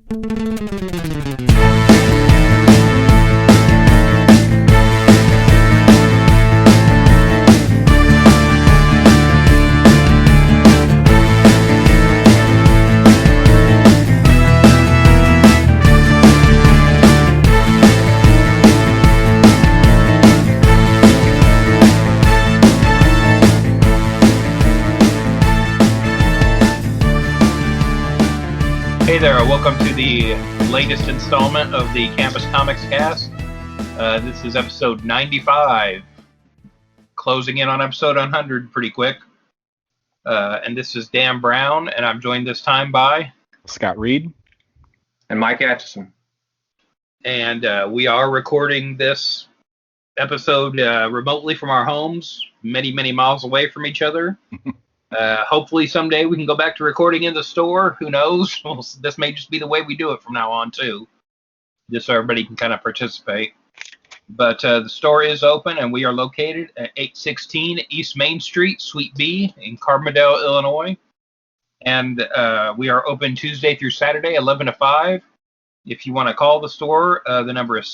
Hey there, welcome to the latest installment of the Campus Comics Cast. This is episode 95, closing in on episode 100 pretty quick. And this is Dan Brown, and I'm joined this time by Scott Reed and Mike Atchison. And we are recording this episode remotely from our homes, many, many miles away from each other. Hopefully someday we can go back to recording in the store. Who knows? This may just be the way we do it from now on, too. Just so everybody can kind of participate. But the store is open, and we are located at 816 East Main Street, Suite B, in Carbondale, Illinois. And we are open Tuesday through Saturday, 11 to 5. If you want to call the store, the number is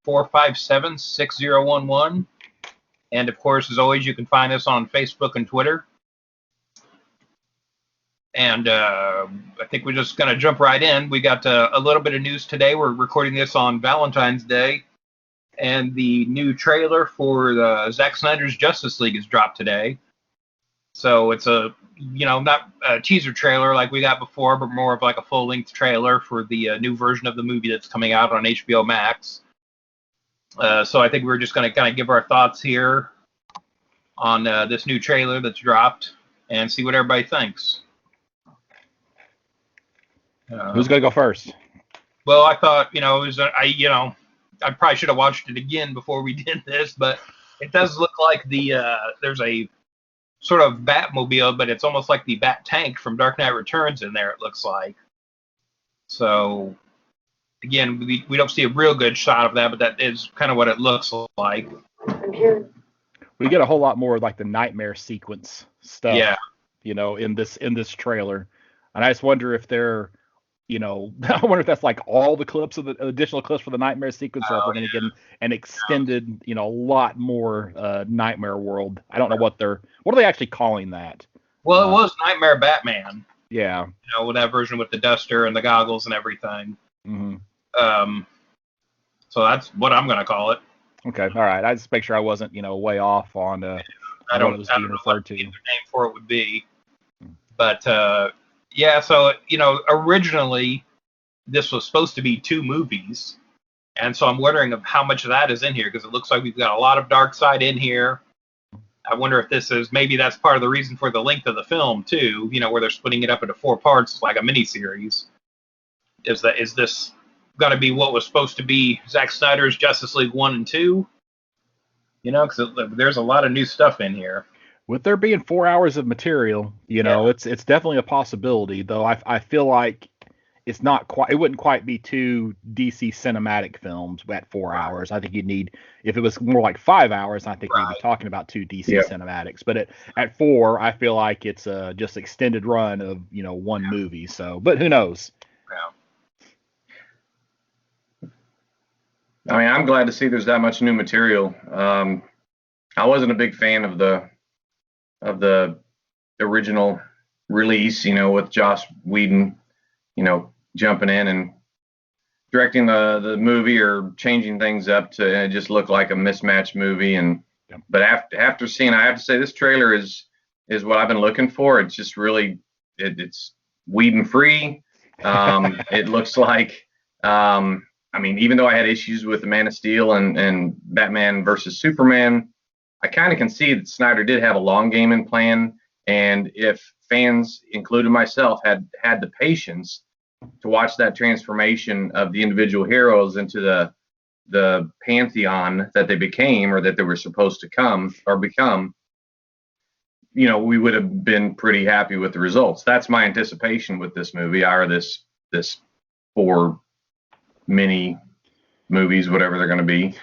618-457-6011. And, of course, as always, you can find us on Facebook and Twitter. And I think we're just going to jump right in. We got a little bit of news today. We're recording this on Valentine's Day. And the new trailer for Zack Snyder's Justice League is dropped today. So it's not a teaser trailer like we got before, but more of like a full-length trailer for the new version of the movie that's coming out on HBO Max. So I think we're just going to kind of give our thoughts here on this new trailer that's dropped and see what everybody thinks. Who's going to go first? Well, I thought, I probably should have watched it again before we did this, but it does look like there's a sort of Batmobile, but it's almost like the Bat Tank from Dark Knight Returns in there, it looks like. So, again, we don't see a real good shot of that, but that is kind of what it looks like. We get a whole lot more of like the nightmare sequence stuff, yeah. In this trailer. And I just wonder if they're, I wonder if that's like all the clips of the additional clips for the nightmare sequence, or if we're going to get an extended, a lot more Nightmare World. I don't know what are they actually calling that? Well, it was Nightmare Batman. Yeah. With that version with the duster and the goggles and everything. Mm-hmm. So that's what I'm going to call it. Okay. All right. I just make sure I wasn't, way off on I don't know what the name for it would be. But, yeah, so, originally this was supposed to be 2 movies. And so I'm wondering of how much of that is in here, because it looks like we've got a lot of Darkseid in here. I wonder if maybe that's part of the reason for the length of the film, too, where they're splitting it up into 4 parts like a miniseries. Is this going to be what was supposed to be Zack Snyder's Justice League 1 and 2? Because there's a lot of new stuff in here. With there being 4 hours of material, it's definitely a possibility. Though I feel like it's not quite. It wouldn't quite be 2 DC cinematic films at 4 hours. I think you'd need, if it was more like 5 hours, I think we'd be talking about 2 DC cinematics. But at 4, I feel like it's just extended run of 1 movie. So, but who knows? Yeah. I mean, I'm glad to see there's that much new material. I wasn't a big fan of the original release, with Joss Whedon, jumping in and directing the movie or changing things up to, and it just looked like a mismatched movie. But after seeing, I have to say this trailer is what I've been looking for. It's just really, it's Whedon free. It looks like, even though I had issues with the Man of Steel and Batman versus Superman, I kind of can see that Snyder did have a long game in plan, and if fans, including myself, had the patience to watch that transformation of the individual heroes into the pantheon that they became, or that they were supposed to become, we would have been pretty happy with the results. That's my anticipation with this movie, or this 4 mini movies, whatever they're going to be.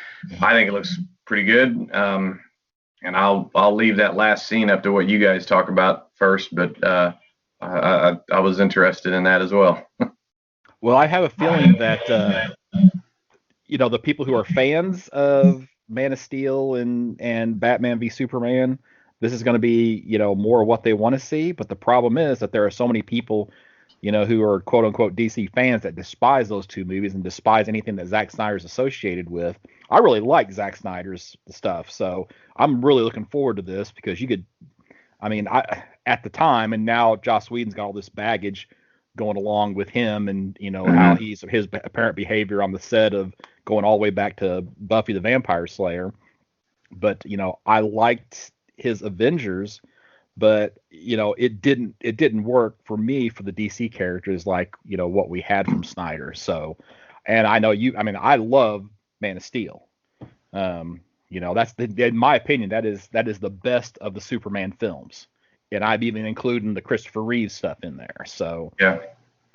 I think it looks pretty good. And I'll leave that last scene up to what you guys talk about first, but I was interested in that as well. Well, I have a feeling that the people who are fans of Man of Steel and Batman v Superman, this is going to be more what they want to see. But the problem is that there are so many people, who are quote unquote DC fans that despise those two movies and despise anything that Zack Snyder's associated with. I really like Zack Snyder's stuff, so I'm really looking forward to this because I at the time, and now Joss Whedon's got all this baggage going along with him, and how his apparent behavior on the set of going all the way back to Buffy the Vampire Slayer. But I liked his Avengers, but it didn't work for me for the DC characters like what we had from Snyder. So, and I know I love Man of Steel. That's in my opinion, that is the best of the Superman films, and I've even included the Christopher Reeve stuff in there. So yeah,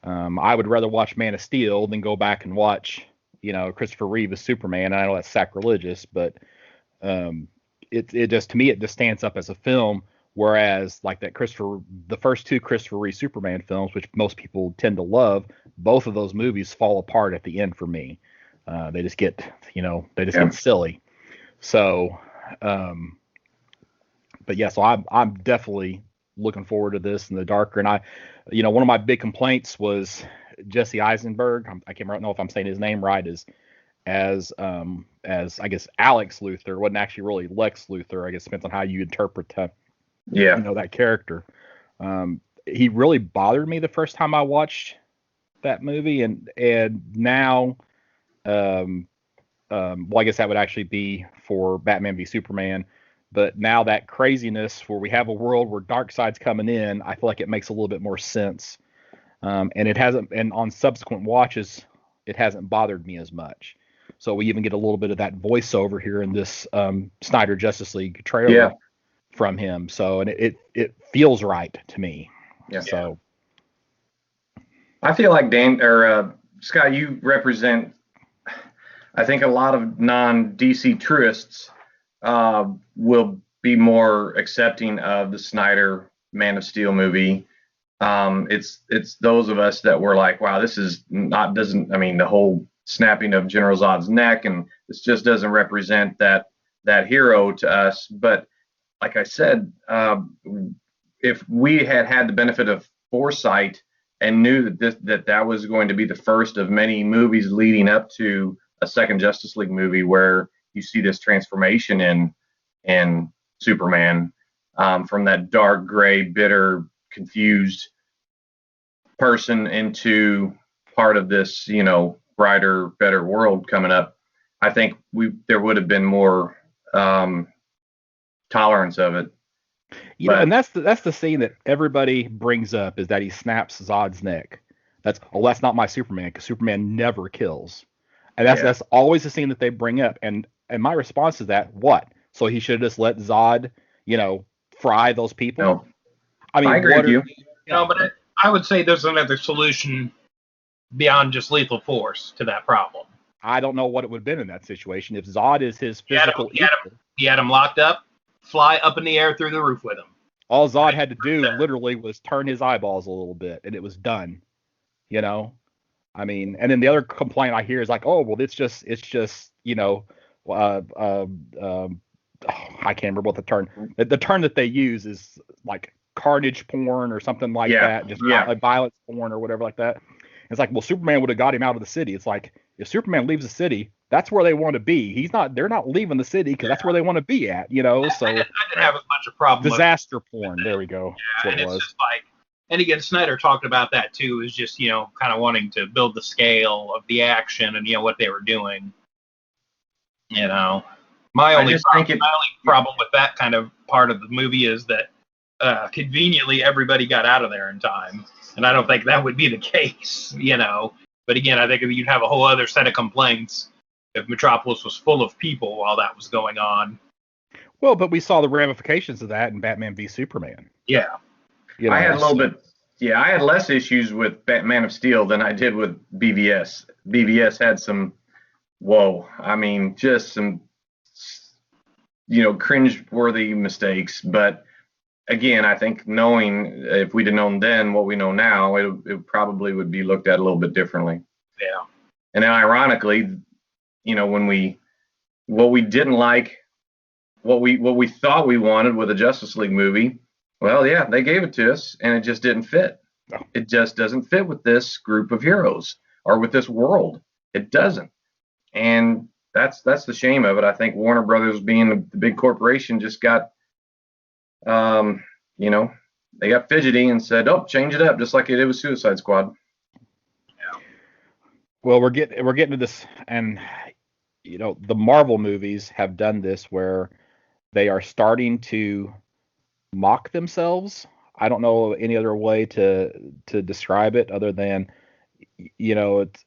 I would rather watch Man of Steel than go back and watch Christopher Reeve as Superman. I know that's sacrilegious, but it just, to me, it just stands up as a film. Whereas like the first two Christopher Reeve Superman films, which most people tend to love, both of those movies fall apart at the end for me. They just get get silly. So, but yeah, so I'm definitely looking forward to this in the darker. And one of my big complaints was Jesse Eisenberg. I can't know if I'm saying his name right. As I guess Alex Luthor, wasn't actually really Lex Luthor. I guess it depends on how you interpret that character. He really bothered me the first time I watched that movie, and now, well, I guess that would actually be for Batman v Superman. But now that craziness where we have a world where Darkseid's coming in, I feel like it makes a little bit more sense. And it hasn't, and on subsequent watches, it hasn't bothered me as much. So we even get a little bit of that voiceover here in this Snyder Justice League trailer from him. So, and it feels right to me. Yeah. So I feel like Scott, you represent, I think, a lot of non-DC truists will be more accepting of the Snyder Man of Steel movie. It's those of us that were like, wow, this is the whole snapping of General Zod's neck, and this just doesn't represent that hero to us. But like I said, if we had the benefit of foresight and knew that was going to be the first of many movies leading up to a second Justice League movie where you see this transformation in Superman, from that dark, gray, bitter, confused person into part of this, brighter, better world coming up. I think there would have been more tolerance of it. And that's the scene that everybody brings up, is that he snaps Zod's neck. That's not my Superman, because Superman never kills. And that's always the scene that they bring up. And my response is that, what? So he should have just let Zod, fry those people? No. I mean, I agree with you. No, but I would say there's another solution beyond just lethal force to that problem. I don't know what it would have been in that situation. If Zod is his physical he had him locked up, fly up in the air through the roof with him. All Zod had to do literally was turn his eyeballs a little bit, and it was done. I mean, and then the other complaint I hear is like, oh, well, it's just I can't remember what the term. The term that they use is like carnage porn or something like that, just like violence porn or whatever like that. It's like, well, Superman would have got him out of the city. It's like, if Superman leaves the city, that's where they want to be. They're not leaving the city because that's where they want to be at, So I didn't have as much a problem. Disaster porn. There we go. Yeah, and it's just like, and again, Snyder talked about that too, is just, kind of wanting to build the scale of the action and, what they were doing. My only problem with that kind of part of the movie is that conveniently everybody got out of there in time. And I don't think that would be the case, But again, I think you'd have a whole other set of complaints if Metropolis was full of people while that was going on. Well, but we saw the ramifications of that in Batman v Superman. Yeah. I had I had less issues with Man of Steel than I did with BVS. BVS had some, just some, cringe-worthy mistakes. But again, I think knowing if we'd have known then what we know now, it probably would be looked at a little bit differently. Yeah. And then ironically, when what we didn't like, what we thought we wanted with a Justice League movie, well, yeah, they gave it to us, and it just didn't fit. No. It just doesn't fit with this group of heroes or with this world. It doesn't, and that's the shame of it. I think Warner Brothers, being the big corporation, just got, they got fidgety and said, "Oh, change it up," just like they did with Suicide Squad. Yeah. Well, we're getting to this, and the Marvel movies have done this where they are starting to mock themselves. I don't know any other way to describe it other than, it's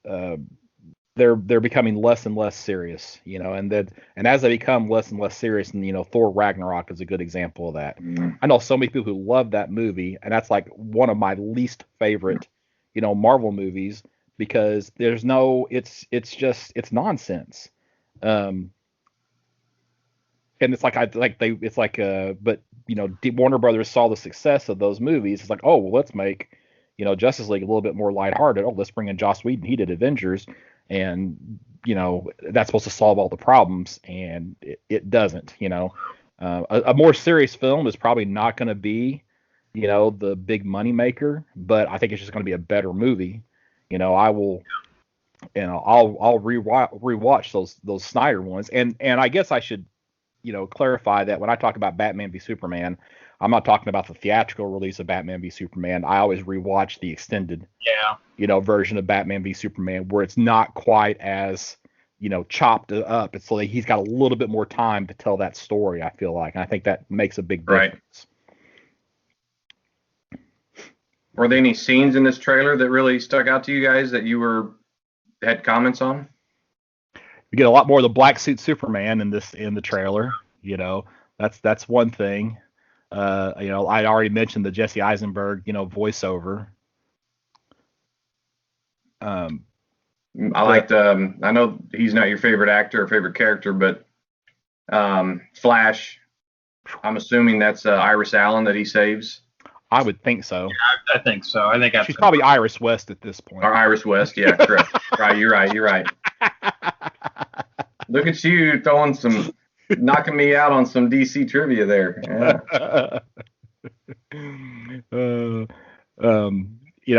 they're becoming less and less serious, and as they become less and less serious, and Thor Ragnarok is a good example of that. I know so many people who love that movie, and that's like one of my least favorite, Marvel movies, because there's no, it's nonsense. And it's like but Warner Brothers saw the success of those movies. It's like, oh well, let's make Justice League a little bit more lighthearted. Oh, let's bring in Joss Whedon. He did Avengers, and that's supposed to solve all the problems, and it doesn't. A more serious film is probably not going to be the big money maker, but I think it's just going to be a better movie. I will. I'll rewatch those Snyder ones, and I guess I should clarify that when I talk about Batman v Superman, I'm not talking about the theatrical release of Batman v Superman. I always rewatch the extended version of Batman v Superman, where it's not quite as chopped up. It's like he's got a little bit more time to tell that story, I feel like, and I think that makes a big difference. Right. Were there any scenes in this trailer that really stuck out to you guys that you had comments on? We get a lot more of the black suit Superman in the trailer. That's one thing. I already mentioned the Jesse Eisenberg, voiceover. I liked. I know he's not your favorite actor or favorite character, but Flash. I'm assuming that's Iris Allen that he saves. I would think so. Yeah, I think so. I think she's probably Iris West at this point. Or Iris West, yeah, correct. Right, you're right. Look at you knocking me out on some DC trivia there. Yeah.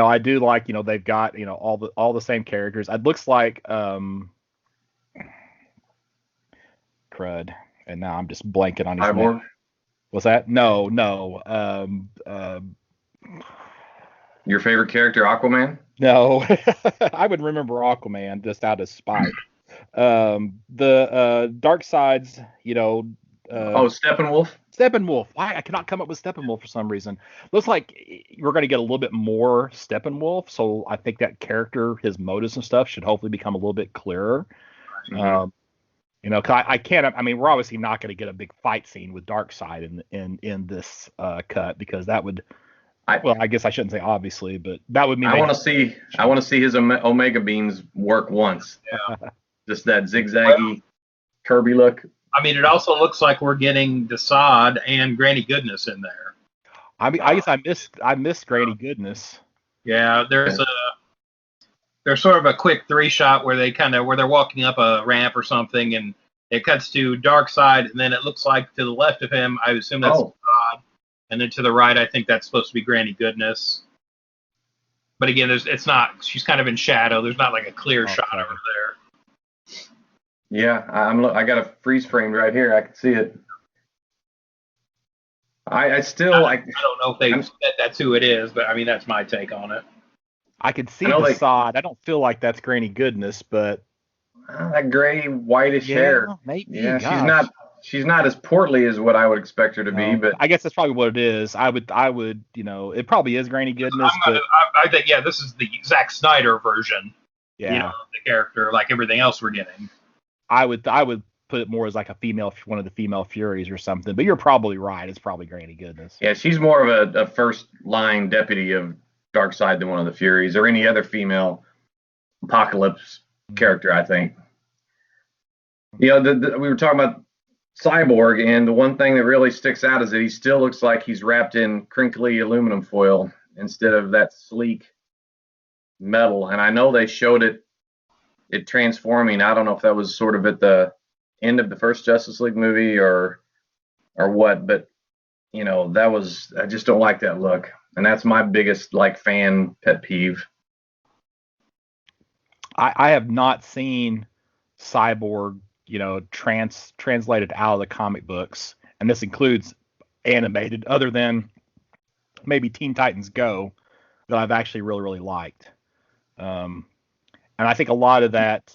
I do like, they've got, all the same characters. It looks like, crud. And now I'm just blanking on his name. What's that? No. Your favorite character, Aquaman? No. I would remember Aquaman just out of spite. The Darkseid's, Steppenwolf. Steppenwolf. Why I cannot come up with Steppenwolf for some reason. Looks like we're going to get a little bit more Steppenwolf, so I think that character, his motives and stuff, should hopefully become a little bit clearer. Mm-hmm. 'Cause I can't. I mean, we're obviously not going to get a big fight scene with Darkseid in this cut, because that would. I guess I shouldn't say obviously, but that would mean I want to see his Omega beams work once. Yeah. Just that zigzaggy Kirby look. I mean, it also looks like we're getting Desaad and Granny Goodness in there. I mean, I guess I missed Granny Goodness. Yeah, there's sort of a quick 3-shot where they're walking up a ramp or something, and it cuts to Darkseid, and then it looks like to the left of him, I assume that's Desaad, and then to the right, I think that's supposed to be Granny Goodness. But again, it's not. She's kind of in shadow. There's not like a clear shot over there. Yeah, I got a freeze frame right here. I can see it. I don't know if they said that's who it is, but I mean that's my take on it. I can see Desaad. I don't feel like that's Granny Goodness, but that gray whitish hair. Maybe. Yeah, she's not as portly as what I would expect her to be, but I guess that's probably what it is. I would, it probably is Granny Goodness. I think this is the Zack Snyder version. Yeah, of the character, like everything else we're getting. I would put it more as like one of the female Furies or something. But you're probably right. It's probably Granny Goodness. Yeah, she's more of a first line deputy of Darkseid than one of the Furies or any other female Apocalypse character, I think. We were talking about Cyborg, and the one thing that really sticks out is that he still looks like he's wrapped in crinkly aluminum foil instead of that sleek metal. And I know they showed it transforming. I don't know if that was sort of at the end of the first Justice League movie or what, but I just don't like that look. And that's my biggest like fan pet peeve. I have not seen Cyborg, translated out of the comic books, and this includes animated, other than maybe Teen Titans Go, that I've actually really, really liked. And I think a lot of that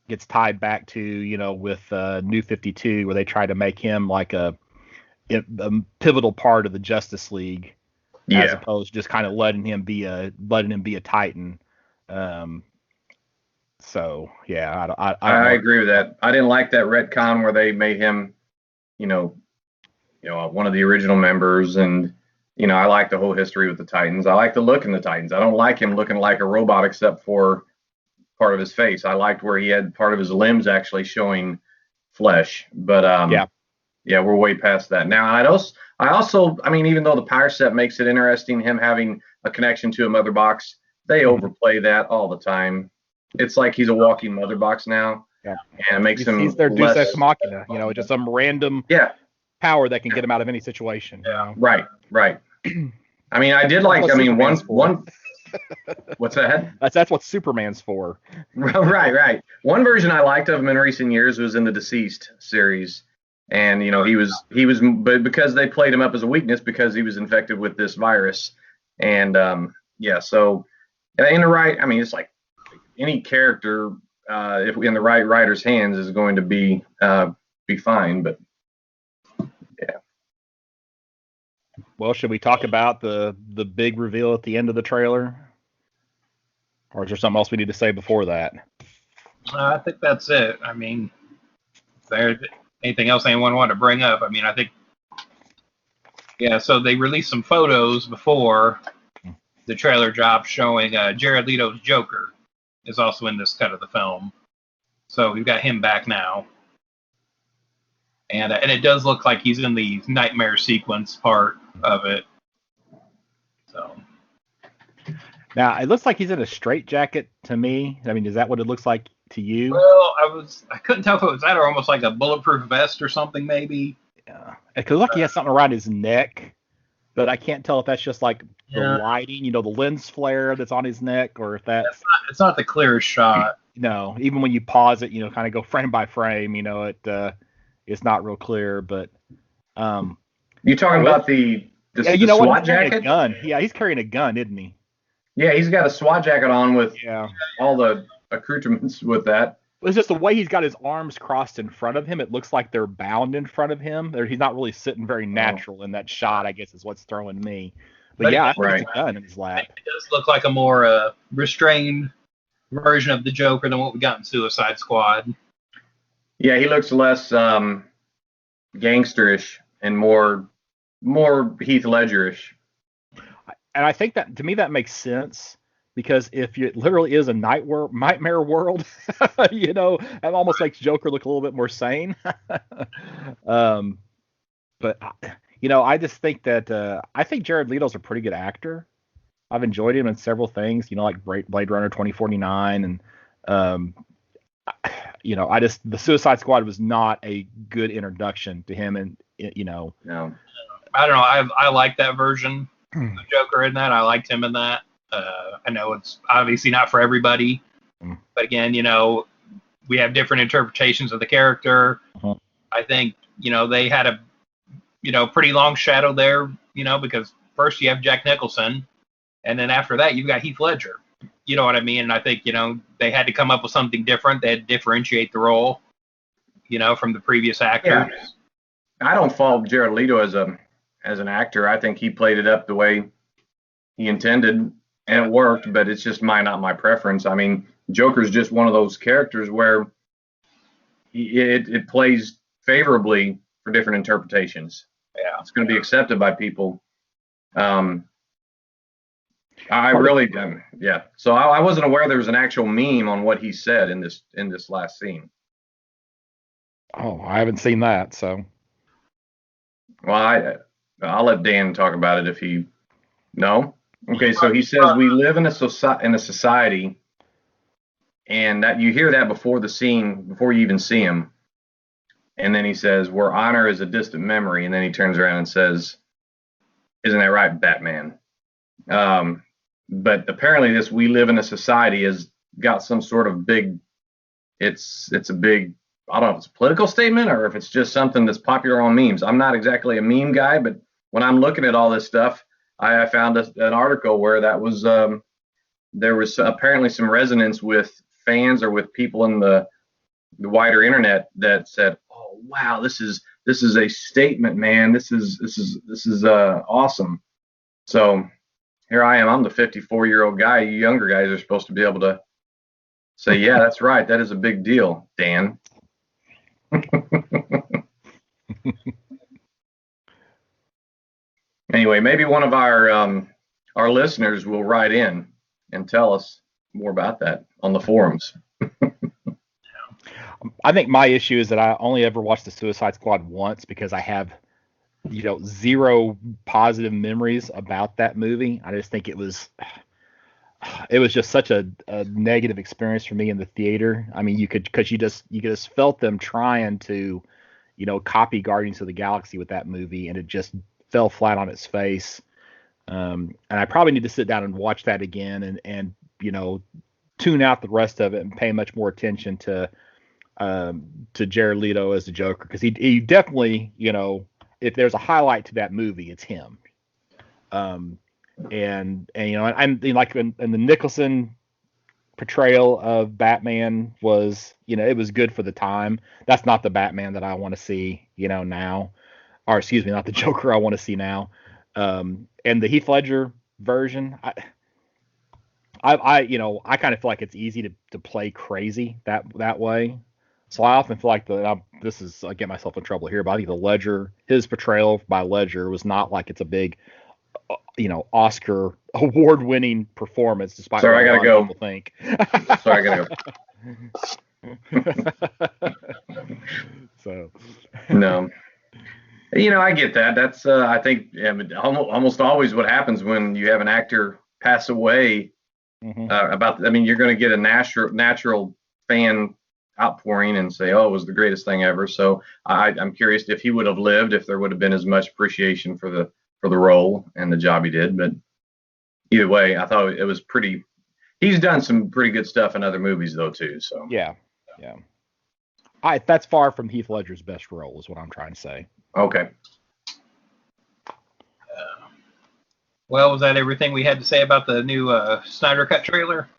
gets tied back to, with New 52, where they try to make him like a pivotal part of the Justice League, as opposed to just kind of letting him be a Titan. So yeah, I agree with that. I didn't like that retcon where they made him, one of the original members, and I like the whole history with the Titans. I like the look in the Titans. I don't like him looking like a robot except for part of his face. I liked where he had part of his limbs actually showing flesh, but yeah, we're way past that now. I also, even though the power set makes it interesting, him having a connection to a mother box, they overplay that all the time. It's like he's a walking mother box now, and it makes him he's their less Deus Ex Machina, just some random power that can get him out of any situation. Right. I did like. One. What's that? That's what Superman's for. Right. One version I liked of him in recent years was in the Deceased series, and he was, but because they played him up as a weakness because he was infected with this virus, and so in the right, it's like any character, if in the right writer's hands, is going to be fine, but yeah. Well, should we talk about the big reveal at the end of the trailer? Or is there something else we need to say before that? I think that's it. Is there anything else anyone wanted to bring up? I think, so they released some photos before the trailer dropped showing Jared Leto's Joker is also in this cut of the film. So we've got him back now. And it does look like he's in the nightmare sequence part of it. So now it looks like he's in a straitjacket to me. Is that what it looks like to you? Well, I couldn't tell if it was that or almost like a bulletproof vest or something, maybe. Yeah, it could look like he has something around his neck, but I can't tell if that's just like the lighting, the lens flare that's on his neck, or if that's. It's not the clearest shot. No, even when you pause it, kind of go frame by frame, it's not real clear. But you talking about the SWAT jacket? A gun. Yeah, he's carrying a gun, isn't he? Yeah, he's got a SWAT jacket on with all the accoutrements with that. It's just the way he's got his arms crossed in front of him. It looks like they're bound in front of him. He's not really sitting very natural in that shot, I guess, is what's throwing me. But I think it's a gun in his lap. It does look like a more restrained version of the Joker than what we got in Suicide Squad. Yeah, he looks less gangsterish and more Heath Ledgerish. And I think that, to me, that makes sense, because if it literally is a nightmare world, it almost makes Joker look a little bit more sane. But I just think that I think Jared Leto's a pretty good actor. I've enjoyed him in several things, like Blade Runner 2049, and the Suicide Squad was not a good introduction to him, and No. I don't know. I like that version of Joker in that. I liked him in that. I know it's obviously not for everybody, but again, we have different interpretations of the character. I think they had a pretty long shadow there, because first you have Jack Nicholson, and then after that you've got Heath Ledger. You know what I mean? And I think they had to come up with something different. They had to differentiate the role, from the previous actors. Yeah. I don't fault Jared Leto as an actor. I think he played it up the way he intended, and it worked. But it's just not my preference. Joker's just one of those characters where it plays favorably for different interpretations. Yeah, it's going to be accepted by people. I really didn't. Yeah. So I wasn't aware there was an actual meme on what he said in this last scene. Oh, I haven't seen that, so. Well, I'll let Dan talk about it if he. No. Okay, so he says we live in a society, and that you hear that before the scene, before you even see him, and then he says where honor is a distant memory, and then he turns around and says, "Isn't that right, Batman?" But apparently, this "we live in a society" has got some sort of big. It's a big. I don't know if it's a political statement or if it's just something that's popular on memes. I'm not exactly a meme guy, but when I'm looking at all this stuff, I found an article where that was there was apparently some resonance with fans or with people in the wider internet that said, "Oh wow, this is a statement, man. This is awesome." So here I am. I'm the 54-year-old guy. You younger guys are supposed to be able to say, "Yeah, that's right. That is a big deal, Dan." Anyway, maybe one of our listeners will write in and tell us more about that on the forums. I think my issue is that I only ever watched the Suicide Squad once because I have, zero positive memories about that movie. I just think it was just such a negative experience for me in the theater. I mean, you could just felt them trying to, copy Guardians of the Galaxy with that movie, and it just fell flat on its face. And I probably need to sit down and watch that again and tune out the rest of it and pay much more attention to Jared Leto as the Joker, because he definitely, if there's a highlight to that movie, it's him. And like in the Nicholson portrayal of Batman was, it was good for the time. That's not the Batman that I want to see, now, or excuse me, not the Joker I want to see now. And the Heath Ledger version, I kind of feel like it's easy to play crazy that way. So I often feel like I get myself in trouble here, but I think his portrayal by Ledger was not like it's a big, Oscar award-winning performance, despite what a lot of people think. Sorry, I gotta go. So. No. I get that. That's I think almost always what happens when you have an actor pass away. Mm-hmm. You're going to get a natural fan outpouring and say, "Oh, it was the greatest thing ever." So I'm curious if he would have lived, if there would have been as much appreciation for the role and the job he did. But either way, I thought it was pretty. He's done some pretty good stuff in other movies though too. So yeah. That's far from Heath Ledger's best role, is what I'm trying to say. Okay. Well, was that everything we had to say about the new Snyder Cut trailer?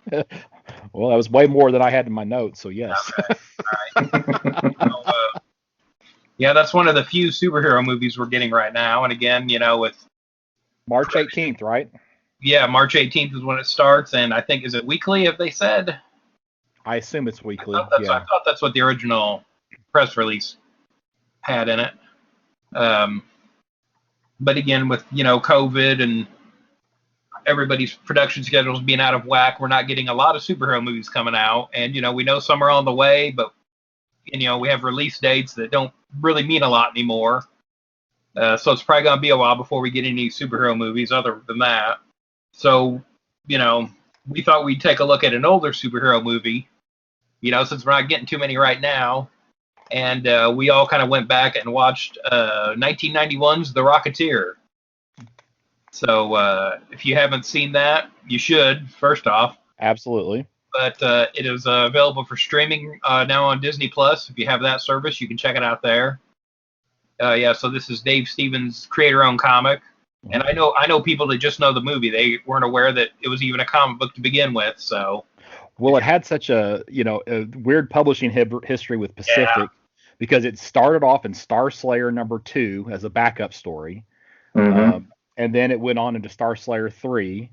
Well, that was way more than I had in my notes, so yes. All right. Yeah, that's one of the few superhero movies we're getting right now. And again, with March 18th, right? Yeah, March 18th is when it starts, and I think, is it weekly, have they said? I assume it's weekly. I thought that's what the original press release had in it. But again, with COVID and everybody's production schedules being out of whack, we're not getting a lot of superhero movies coming out. And we know some are on the way, but we have release dates that don't really mean a lot anymore. So it's probably going to be a while before we get any superhero movies other than that. So, we thought we'd take a look at an older superhero movie, since we're not getting too many right now. And we all kind of went back and watched 1991's The Rocketeer. So if you haven't seen that, you should, first off. Absolutely. But it is available for streaming now on Disney Plus. If you have that service, you can check it out there. So this is Dave Stevens' creator-owned comic. And I know people that just know the movie. They weren't aware that it was even a comic book to begin with. So, well, it had such a weird publishing history with Pacific, because it started off in Star Slayer #2 as a backup story, and then it went on into Star Slayer 3,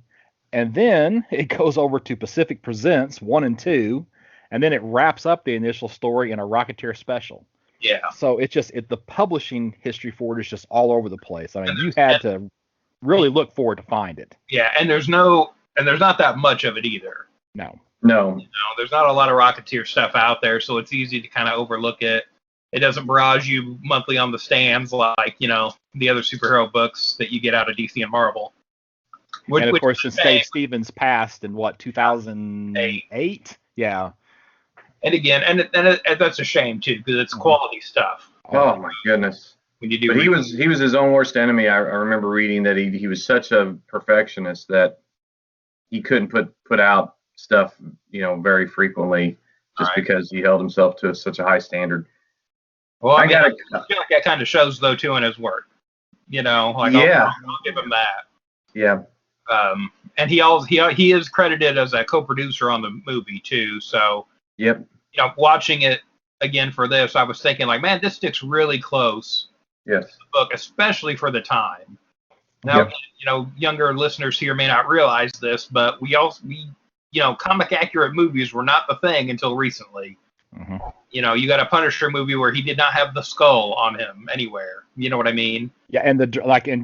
and then it goes over to Pacific Presents 1 and 2, and then it wraps up the initial story in a Rocketeer special. Yeah. So the publishing history for it is just all over the place. I mean, you had to really look for it to find it. Yeah, and there's not that much of it either. No. There's not a lot of Rocketeer stuff out there, so it's easy to kind of overlook it. It doesn't barrage you monthly on the stands like, the other superhero books that you get out of DC and Marvel. And of course, since Dave Stevens passed in 2008? Yeah. And again, and that's a shame too, because it's quality stuff. Oh my goodness. When you do, but he was his own worst enemy. I remember reading that he was such a perfectionist that he couldn't put out stuff, very frequently, just because he held himself to such a high standard. Well, I feel like that kind of shows though too in his work. I'll give him that. Yeah. And he is credited as a co-producer on the movie too. So. Yep. Watching it again for this, I was thinking like, man, this sticks really close. Yes. To the book, especially for the time. Now, younger listeners here may not realize this, but we comic accurate movies were not the thing until recently. Mm-hmm. You got a Punisher movie where he did not have the skull on him anywhere. You know what I mean? Yeah, and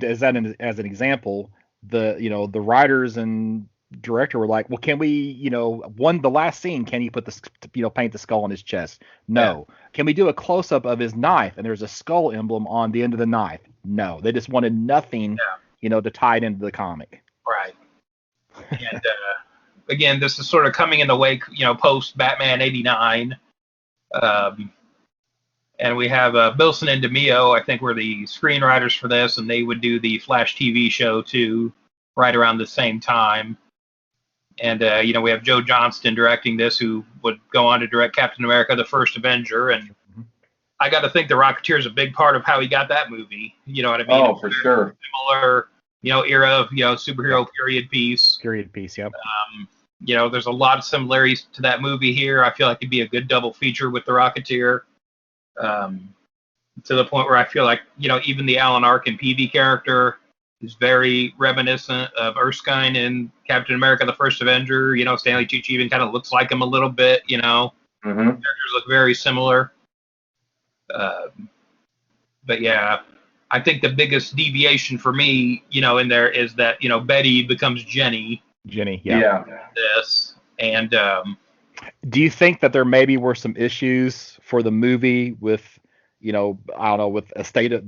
as an example, the writers and director were like, well, can we, the last scene, can you put paint the skull on his chest? No. Yeah. Can we do a close up of his knife and there's a skull emblem on the end of the knife? No. They just wanted nothing, to tie it into the comic. Right. And again, this is sort of coming in the wake, post Batman 89. And we have Bilson and DeMeo, I think, were the screenwriters for this, and they would do the Flash TV show too, right around the same time. And, we have Joe Johnston directing this, who would go on to direct Captain America, the First Avenger. And I got to think the Rocketeer is a big part of how he got that movie. You know what I mean? Oh, for sure. Similar, era of, superhero period piece. Period piece, yep. There's a lot of similarities to that movie here. I feel like it'd be a good double feature with the Rocketeer. To the point where I feel like, even the Alan Arkin PV character is very reminiscent of Erskine in Captain America, the First Avenger. Stanley Tucci even kind of looks like him a little bit, Characters look very similar. But yeah, I think the biggest deviation for me, in there is that, Betty becomes Jenny. Yeah. This. And do you think that there maybe were some issues for the movie with, I don't know, with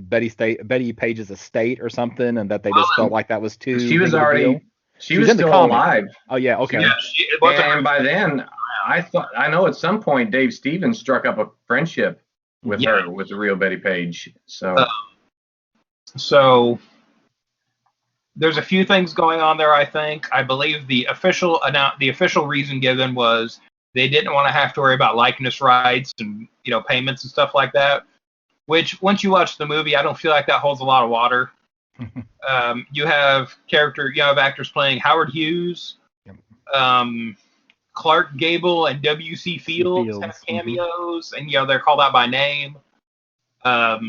Betty Page's estate or something, and that they just felt like that was too. She was still alive. Oh yeah, okay. Yeah, and by then, I know at some point Dave Stevens struck up a friendship with her, with the real Betty Page. So there's a few things going on there. I think. I believe the official reason given was they didn't want to have to worry about likeness rights and payments and stuff like that. Which, once you watch the movie, I don't feel like that holds a lot of water. You have actors playing Howard Hughes, Clark Gable, and W.C. Fields have cameos, and they're called out by name. I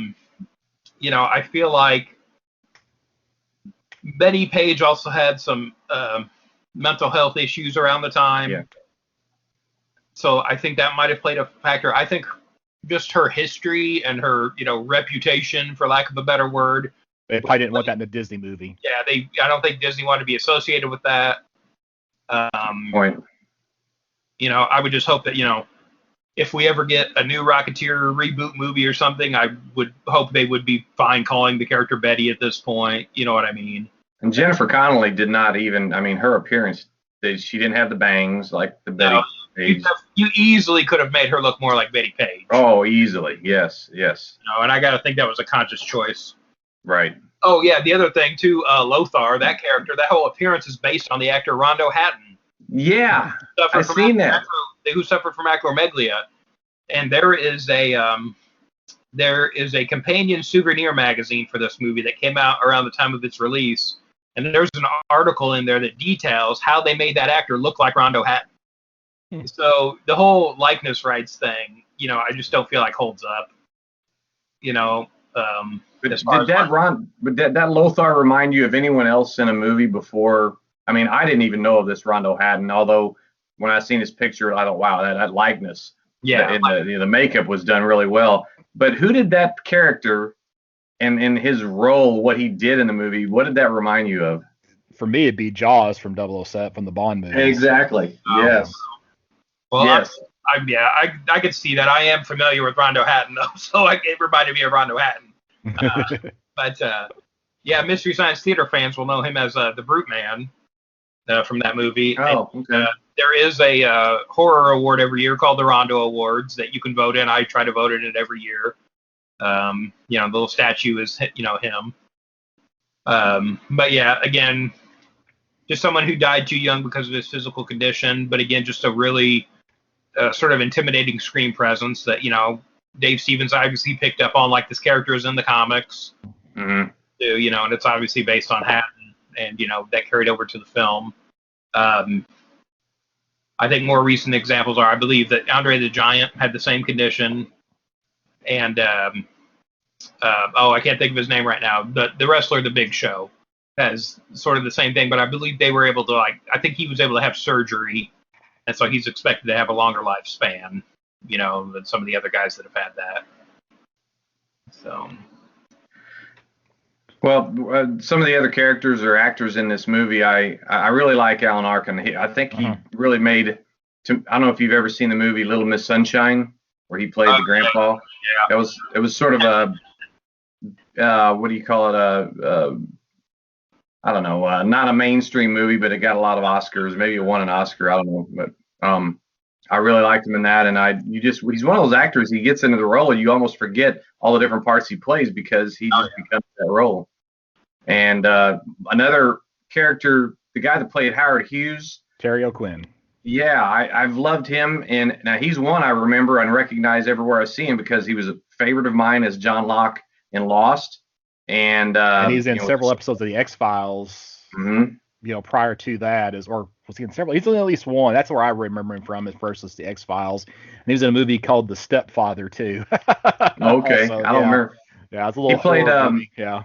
feel like Betty Page also had some mental health issues around the time. Yeah. So I think that might have played a factor. I think just her history and her, reputation, for lack of a better word. They probably didn't want that in a Disney movie. Yeah, I don't think Disney wanted to be associated with that. Point. I would just hope that, if we ever get a new Rocketeer reboot movie or something, I would hope they would be fine calling the character Betty at this point. You know what I mean? And Jennifer Connelly did not even, her appearance, she didn't have the bangs like the Betty Page. You easily could have made her look more like Betty Page. Oh, easily. Yes. And I got to think that was a conscious choice. Right. Oh, yeah, the other thing, too, Lothar, that character, that whole appearance is based on the actor Rondo Hatton. Yeah, I've seen that. Who suffered from acromegalia. And there is a companion souvenir magazine for this movie that came out around the time of its release. And there's an article in there that details how they made that actor look like Rondo Hatton. So the whole likeness rights thing, I just don't feel like holds up. Did that Lothar remind you of anyone else in a movie before? I didn't even know of this Rondo Hatton, although when I seen his picture, I thought, wow, that likeness. Yeah. The makeup was done really well. But who did that character and in his role, what he did in the movie, what did that remind you of? For me, it'd be Jaws from 007, from the Bond movie. Exactly. Yes. Well, yes. I could see that. I am familiar with Rondo Hatton though, so it reminded me of Rondo Hatton. But yeah, Mystery Science Theater fans will know him as the Brute Man from that movie. Oh, okay. There is a horror award every year called the Rondo Awards that you can vote in. I try to vote in it every year. The little statue is him. But yeah, again, just someone who died too young because of his physical condition. But again, just a really sort of intimidating screen presence that Dave Stevens obviously picked up on, like this character is in the comics. Mm-hmm. Too, and it's obviously based on Hatton, and that carried over to the film. I think more recent examples are, I believe that Andre the Giant had the same condition, and I can't think of his name right now. The wrestler, The Big Show, has sort of the same thing, but I believe they were able to I think he was able to have surgery, and so he's expected to have a longer lifespan, than some of the other guys that have had that. So. Well, some of the other characters or actors in this movie, I really like Alan Arkin. I think he really made. I don't know if you've ever seen the movie Little Miss Sunshine, where he played the grandpa. Yeah. It was sort of a what do you call it? I don't know, not a mainstream movie, but it got a lot of Oscars. Maybe it won an Oscar. I don't know, but I really liked him in that. And he's one of those actors. He gets into the role, and you almost forget all the different parts he plays because he just becomes that role. And another character, the guy that played Howard Hughes, Terry O'Quinn. Yeah, I've loved him, and now he's one I remember and recognize everywhere I see him because he was a favorite of mine as John Locke in Lost, and he's in several episodes of the X-Files. Mm-hmm. Prior to that, or was he in several? He's in at least one. That's where I remember him from. At first, was the X-Files, and he was in a movie called The Stepfather too. Okay, also, I don't remember. Yeah, it's a little. He played movie. Yeah.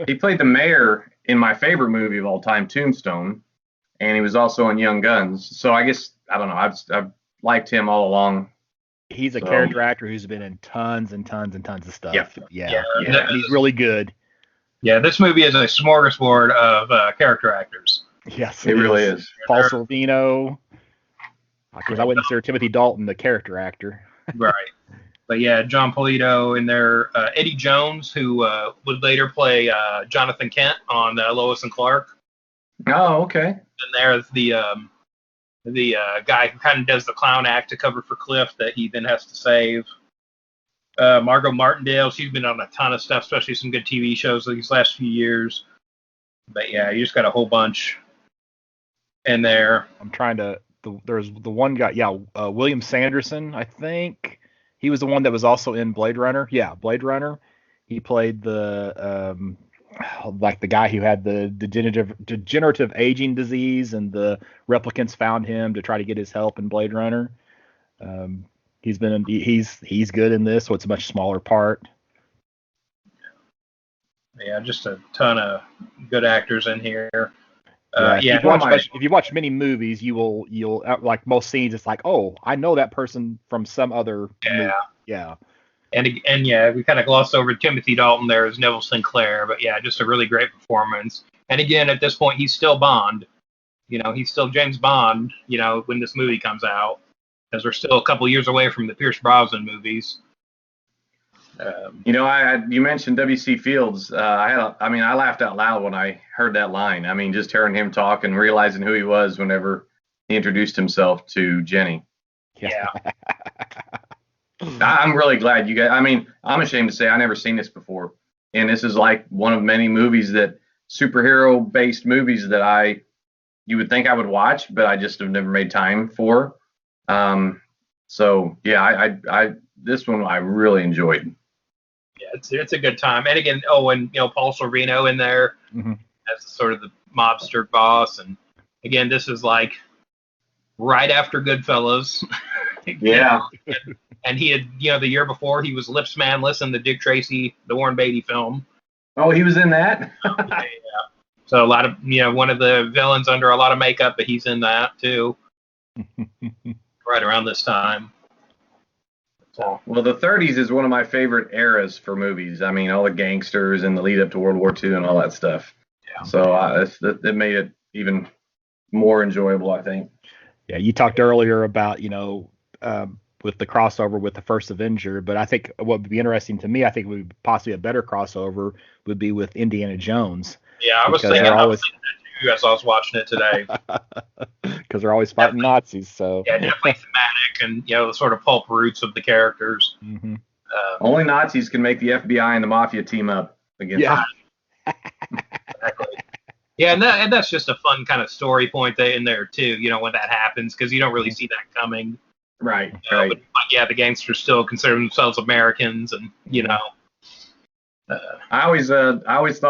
He played the mayor in my favorite movie of all time, Tombstone, and he was also in Young Guns. So I guess I don't know. I've liked him all along. He's a character actor who's been in tons and tons and tons of stuff. Yeah. He's really good. Yeah, this movie is a smorgasbord of character actors. Yes, it really is. Paul Sorvino. Because I wouldn't consider Timothy Dalton the character actor. Right. But yeah, John Polito in there. Eddie Jones, who would later play Jonathan Kent on Lois and Clark. Oh, okay. And there's the guy who kind of does the clown act to cover for Cliff that he then has to save. Margot Martindale, she's been on a ton of stuff, especially some good TV shows these last few years. But yeah, you just got a whole bunch in there. I'm trying to. There's the one guy, William Sanderson, I think. He was the one that was also in Blade Runner. Yeah, Blade Runner. He played the the guy who had the degenerative aging disease, and the replicants found him to try to get his help in Blade Runner. He's good in this, so it's a much smaller part. Yeah, just a ton of good actors in here. If you watch many movies, you'll like most scenes. It's like, oh, I know that person from some other movie. Yeah. And we kind of glossed over Timothy Dalton there as Neville Sinclair, but yeah, just a really great performance. And again, at this point, he's still Bond. He's still James Bond. When this movie comes out, because we're still a couple years away from the Pierce Brosnan movies. You mentioned W.C. Fields. I laughed out loud when I heard that line. I mean, just hearing him talk and realizing who he was whenever he introduced himself to Jenny. Yeah. I'm really glad you guys. I mean, I'm ashamed to say I never seen this before, and this is like one of many movies superhero-based movies that you would think I would watch, but I just have never made time for. So yeah, I this one I really enjoyed. Yeah, it's a good time. And again, Paul Sorvino in there as sort of the mobster boss. And again, this is like right after Goodfellas. Yeah. And he had, the year before, he was Lips Manless in the Dick Tracy, the Warren Beatty film. Oh, he was in that? Yeah. So a lot of, one of the villains under a lot of makeup, but he's in that too. Right around this time. So. Well, the 30s is one of my favorite eras for movies. I mean, all the gangsters and the lead up to World War II and all that stuff. Yeah. So it made it even more enjoyable, I think. Yeah, you talked earlier about, with the crossover with the first Avenger. But I think what would be interesting to me, I think would be possibly a better crossover would be with Indiana Jones. Yeah, I was thinking that too as I was watching it today. Because they're always fighting Nazis. So yeah, definitely thematic and the sort of pulp roots of the characters. Mm-hmm. Only Nazis can make the FBI and the Mafia team up against. Yeah. Exactly. Yeah, and that's just a fun kind of story point in there too. When that happens, because you don't really see that coming. Right. Right. But yeah, the gangsters still consider themselves Americans, and I always thought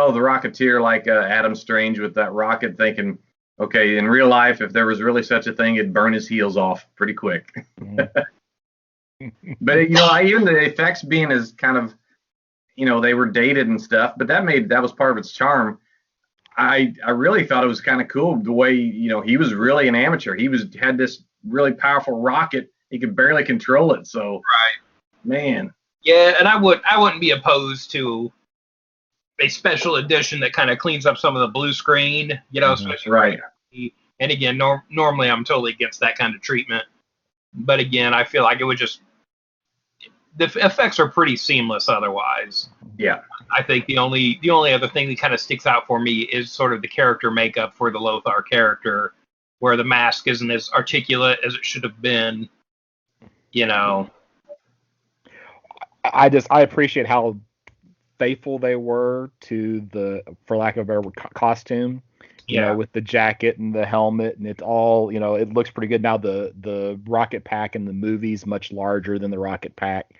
of the Rocketeer like Adam Strange with that rocket, thinking, okay, in real life, if there was really such a thing, it'd burn his heels off pretty quick. Mm-hmm. But even the effects being as kind of, they were dated and stuff, but that was part of its charm. I really thought it was kind of cool the way he was really an amateur. He had this really powerful rocket. He could barely control it. So right, man. Yeah, and I wouldn't be opposed to a special edition that kind of cleans up some of the blue screen, especially right. And again, normally I'm totally against that kind of treatment, but again, I feel like it would just the effects are pretty seamless otherwise. Yeah. I think the only other thing that kind of sticks out for me is sort of the character makeup for the Lothar character, where the mask isn't as articulate as it should have been. I appreciate how faithful they were to the, for lack of a better costume. With the jacket and the helmet, and it's all, it looks pretty good. Now the rocket pack in the movie's much larger than the rocket pack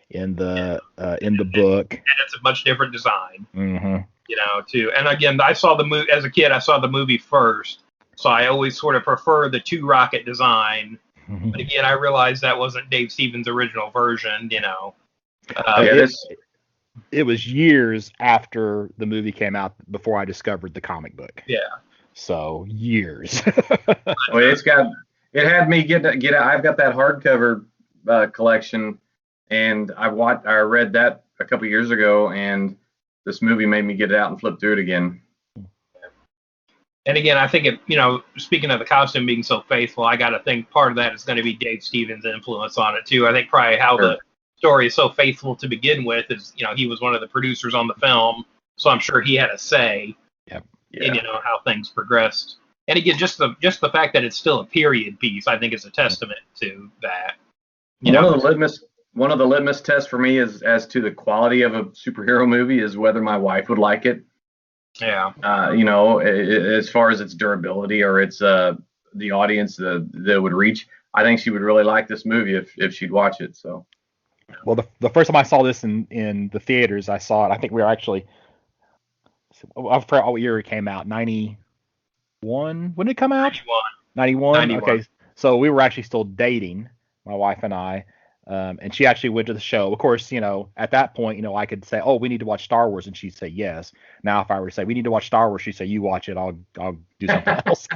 in the book. And it's a much different design. Mm-hmm. Too. And again, I saw the movie as a kid. I saw the movie first, so I always sort of prefer the two rocket design. Mm-hmm. But again, I realized that wasn't Dave Stevens' original version. It was years after the movie came out before I discovered the comic book. Yeah. So years. Well, it had me get. I've got that hardcover collection, and I read that a couple years ago, and this movie made me get it out and flip through it again. And again, I think speaking of the costume being so faithful, I got to think part of that is going to be Dave Stevens' influence on it too. I think probably how the story is so faithful to begin with is, he was one of the producers on the film, so I'm sure he had a say in how things progressed. And again, just the fact that it's still a period piece, I think, is a testament to that. One of the litmus tests for me is as to the quality of a superhero movie is whether my wife would like it. Yeah. As far as its durability or its the audience that would reach, I think she would really like this movie if she'd watch it. So. Well, the first time I saw this in the theaters, I saw it. I think we were actually, I forgot what year it came out. 91? When did it come out? 91. Okay, so we were actually still dating, my wife and I, and she actually went to the show. Of course, at that point, I could say, "Oh, we need to watch Star Wars," and she'd say yes. Now, if I were to say, "We need to watch Star Wars," she'd say, "You watch it. I'll do something else."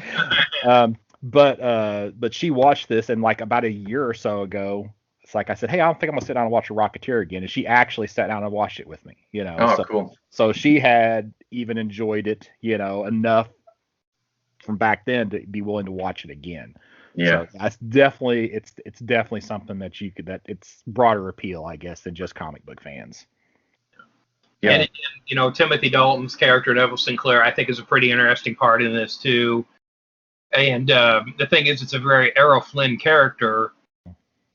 But she watched this, and like about a year or so ago, it's like I said, "Hey, I don't think I'm gonna sit down and watch a Rocketeer again," and she actually sat down and watched it with me. Oh, cool. So she had even enjoyed it, enough from back then to be willing to watch it again. Yeah, so that's definitely it's definitely something that it's broader appeal, I guess, than just comic book fans. Yeah. And again, Timothy Dalton's character, Neville Sinclair, I think is a pretty interesting part in this too. And the thing is, it's a very Errol Flynn character.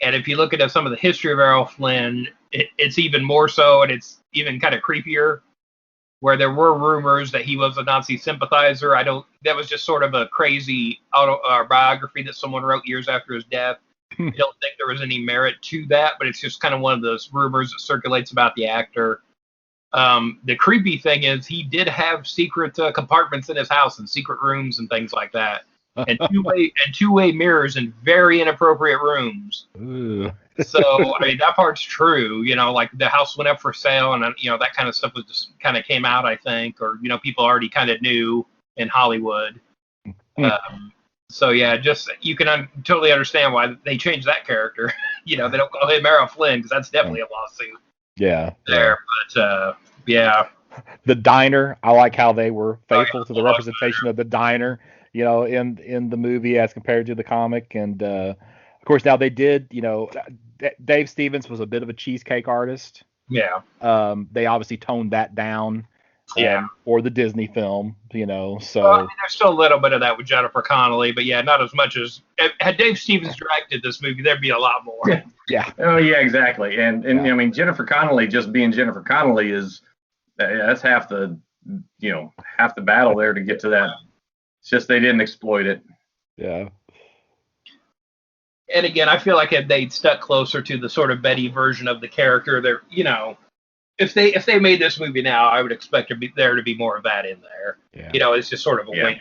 And if you look at some of the history of Errol Flynn, it's even more so, and it's even kind of creepier, where there were rumors that he was a Nazi sympathizer. That was just sort of a crazy biography that someone wrote years after his death. I don't think there was any merit to that, but it's just kind of one of those rumors that circulates about the actor. The creepy thing is he did have secret compartments in his house and secret rooms and things like that. And two-way mirrors in very inappropriate rooms. Ooh. So I mean that part's true. Like the house went up for sale, and that kind of stuff was just kind of came out, I think, or people already kind of knew in Hollywood. So yeah, just you can totally understand why they changed that character. They don't call him Errol Flynn because that's definitely a lawsuit. Yeah. There, but yeah. The diner, I like how they were faithful to the representation of the diner, in the movie as compared to the comic, and Of course, now they did, Dave Stevens was a bit of a cheesecake artist. Yeah. They obviously toned that down Yeah. for the Disney film, so. Well, I mean, there's still a little bit of that with Jennifer Connelly, but yeah, not as much as had Dave Stevens directed this movie, there'd be a lot more. Yeah. Oh yeah, exactly. And Yeah. I mean, Jennifer Connelly just being Jennifer Connelly that's half the battle there to get to that. It's just they didn't exploit it. Yeah. And again, I feel like if they'd stuck closer to the sort of Betty version of the character, there, if they made this movie now, I would expect there to be more of that in there. Yeah. It's just sort of a wing.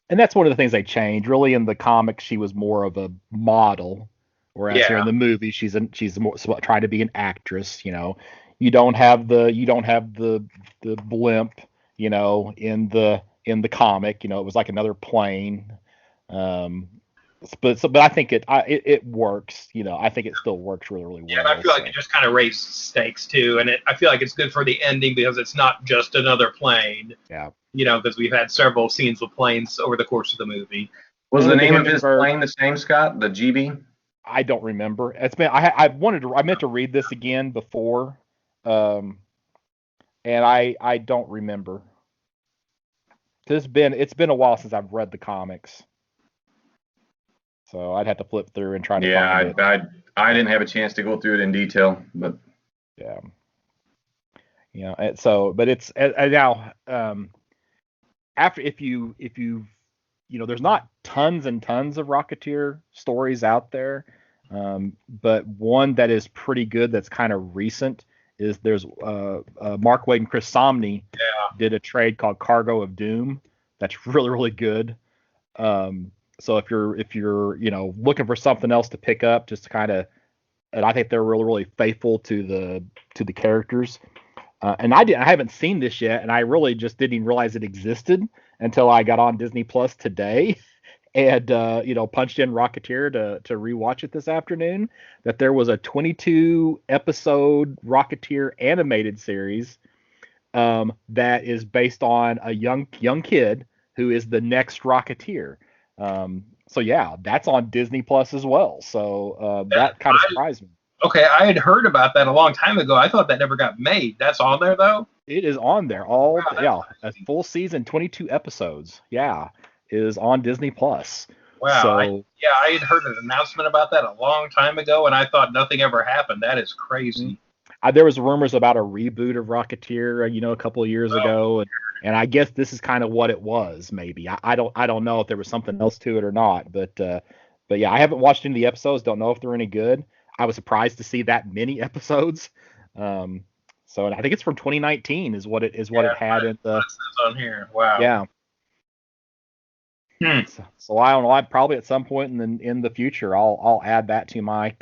And that's one of the things they changed. Really, in the comics, she was more of a model, whereas here in the movie, she's more trying to be an actress. You don't have the blimp, in the comic. It was like another plane. But I think it works. I think it still works really, really well. Yeah, I feel like it just kind of raised stakes too, and I feel like it's good for the ending because it's not just another plane. Yeah. Because we've had several scenes with planes over the course of the movie. Was the name of his plane the same, Scott? The GB? I don't remember. It's been I meant to read this again before, and I don't remember. It's been a while since I've read the comics. So I'd have to flip through and try to find it. I didn't have a chance to go through it in detail, but yeah. But it's now after if you there's not tons and tons of Rocketeer stories out there, but one that is pretty good that's kind of recent is there's Mark Waid and Chris Samnee did a trade called Cargo of Doom that's really, really good. So if you're looking for something else to pick up, just to kind of, and I think they're really, really faithful to the characters. And I haven't seen this yet, and I really just didn't even realize it existed until I got on Disney Plus today, and punched in Rocketeer to rewatch it this afternoon. That there was a 22 episode Rocketeer animated series that is based on a young kid who is the next Rocketeer. So yeah, that's on Disney Plus as well. So that kind of surprised me. Okay, I had heard about that a long time ago. I thought that never got made. That's on there though? It is on there. A full season, 22 episodes. Yeah, is on Disney Plus. Wow. So, I had heard an announcement about that a long time ago, and I thought nothing ever happened. That is crazy. There was rumors about a reboot of Rocketeer, a couple of years ago, and I guess this is kind of what it was. Maybe I don't know if there was something else to it or not, but yeah, I haven't watched any of the episodes. Don't know if they're any good. I was surprised to see that many episodes. So I think it's from 2019 is what it had in the on here. Wow. Yeah. So I don't know. I probably at some point in the future I'll add that to my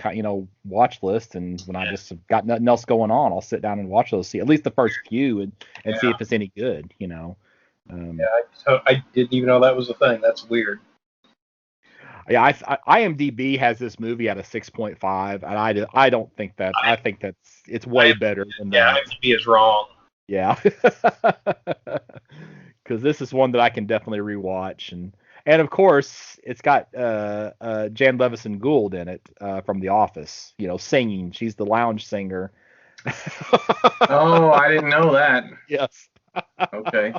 watch list, and when I just have got nothing else going on, I'll sit down and watch those, see at least the first few, and see if it's any good. I didn't even know that was a thing. That's weird. Yeah, IMDb has this movie at a 6.5, and I don't think that. I think it's way better than that. Yeah, IMDb is wrong. Yeah, because this is one that I can definitely rewatch, and of course it's got Jan Levison Gould in it from The Office. Singing. She's the lounge singer. Oh, I didn't know that. Yes. Okay.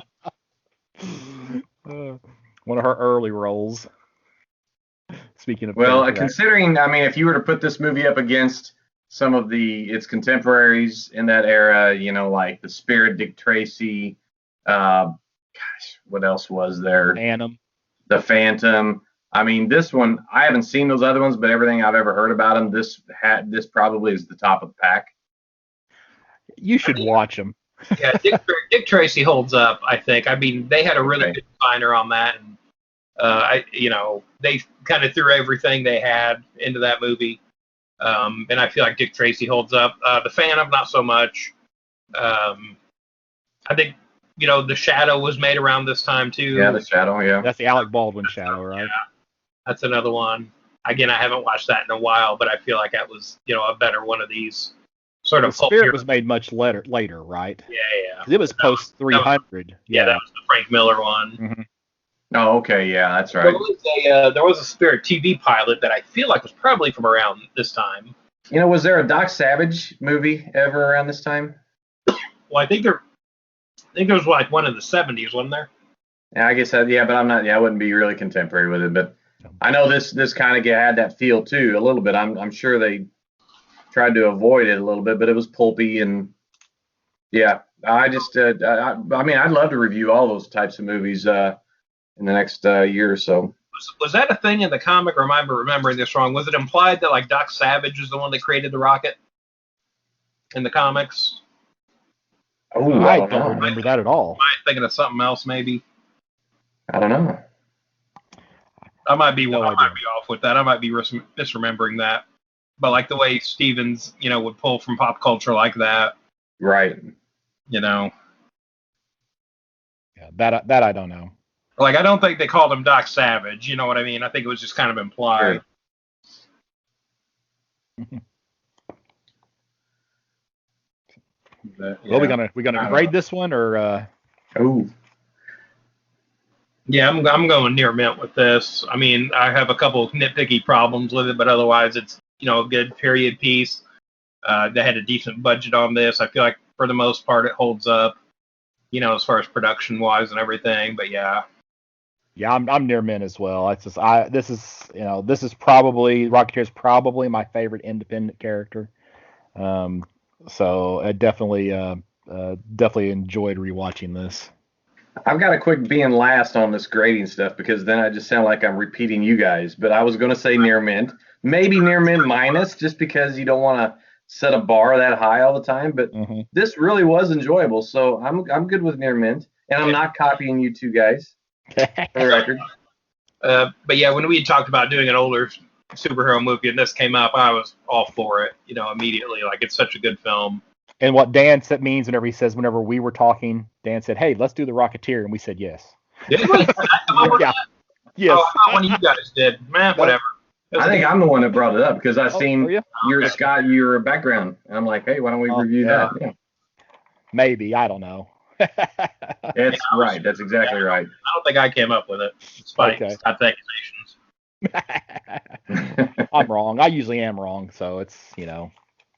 One of her early roles. Speaking of, considering, I mean, if you were to put this movie up against some of its contemporaries in that era, like The Spirit, Dick Tracy, what else was there? The Phantom. I mean, this one, I haven't seen those other ones, but everything I've ever heard about them, this probably is the top of the pack. You should watch them. Yeah, Dick Tracy holds up, I think. I mean, they had a really good designer on that, and they kind of threw everything they had into that movie, and I feel like Dick Tracy holds up. The Phantom, not so much. I think The Shadow was made around this time too. Yeah, The Shadow. Yeah, that's the Alec Baldwin Shadow, right? Yeah, that's another one. Again, I haven't watched that in a while, but I feel like that was a better one of these sort of. The Spirit was made much later, right? Yeah. It was post 300. Yeah, that was the Frank Miller one. Mm-hmm. Oh, okay, yeah, that's right. There was a Spirit TV pilot that I feel like was probably from around this time. Was there a Doc Savage movie ever around this time? Well, I think there was like one in the 70s, wasn't there? Yeah, I guess yeah, but I'm not. Yeah, I wouldn't be really contemporary with it, but I know this kind of had that feel too a little bit. I'm sure they tried to avoid it a little bit, but it was pulpy and yeah. I just I mean I'd love to review all those types of movies in the next year or so. Was that a thing in the comic, or am I remembering this wrong? Was it implied that like Doc Savage was the one that created the rocket in the comics? Oh, I don't remember that at all. Am I thinking of something else, maybe? I don't know. I might be off with that. I might be misremembering that. But like the way Stevens, would pull from pop culture like that. Right. Yeah, that I don't know. Like I don't think they called him Doc Savage. You know what I mean? I think it was just kind of implied. Sure. But, yeah. Well, we gonna grade this one or? Oh. Yeah, I'm going near mint with this. I mean, I have a couple of nitpicky problems with it, but otherwise it's a good period piece. They had a decent budget on this. I feel like for the most part it holds up, as far as production wise and everything. But yeah. Yeah, I'm near mint as well. It's just this is probably Rocketeer is probably my favorite independent character. So I definitely enjoyed rewatching this. I've got a quick being last on this grading stuff because then I just sound like I'm repeating you guys. But I was going to say near mint, maybe near mint minus, just because you don't want to set a bar that high all the time. But this really was enjoyable, so I'm good with near mint, and I'm not copying you two guys for the record. But yeah, when we had talked about doing an older superhero movie and this came up, I was all for it, immediately. Like it's such a good film. And what Dan said means whenever we were talking, Dan said, "Hey, let's do the Rocketeer," and we said yes. Did we? Yeah. Yes. One of you guys did. Man, whatever. I think I'm the one that brought it up because I've seen Okay. your background. And I'm like, hey, why don't we review that? Yeah. Maybe, I don't know. It's right. That's exactly right. I don't think I came up with it, despite accusations. I'm wrong. I usually am wrong, so it's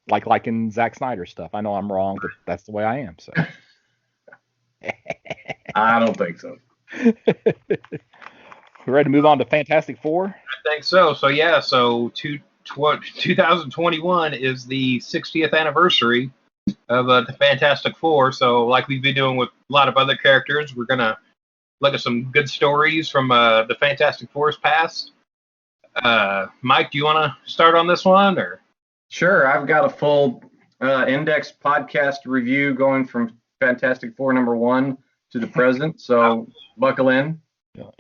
like in Zack Snyder stuff. I know I'm wrong, but that's the way I am. So I don't think so. We're ready to move on to Fantastic Four? I think so. So yeah, 2021 is the 60th anniversary of the Fantastic Four. So like we've been doing with a lot of other characters, we're gonna look at some good stories from the Fantastic Four's past. Mike, do you want to start on this one, or? Sure. I've got a full index podcast review going from Fantastic Four #1 to the present. So buckle in.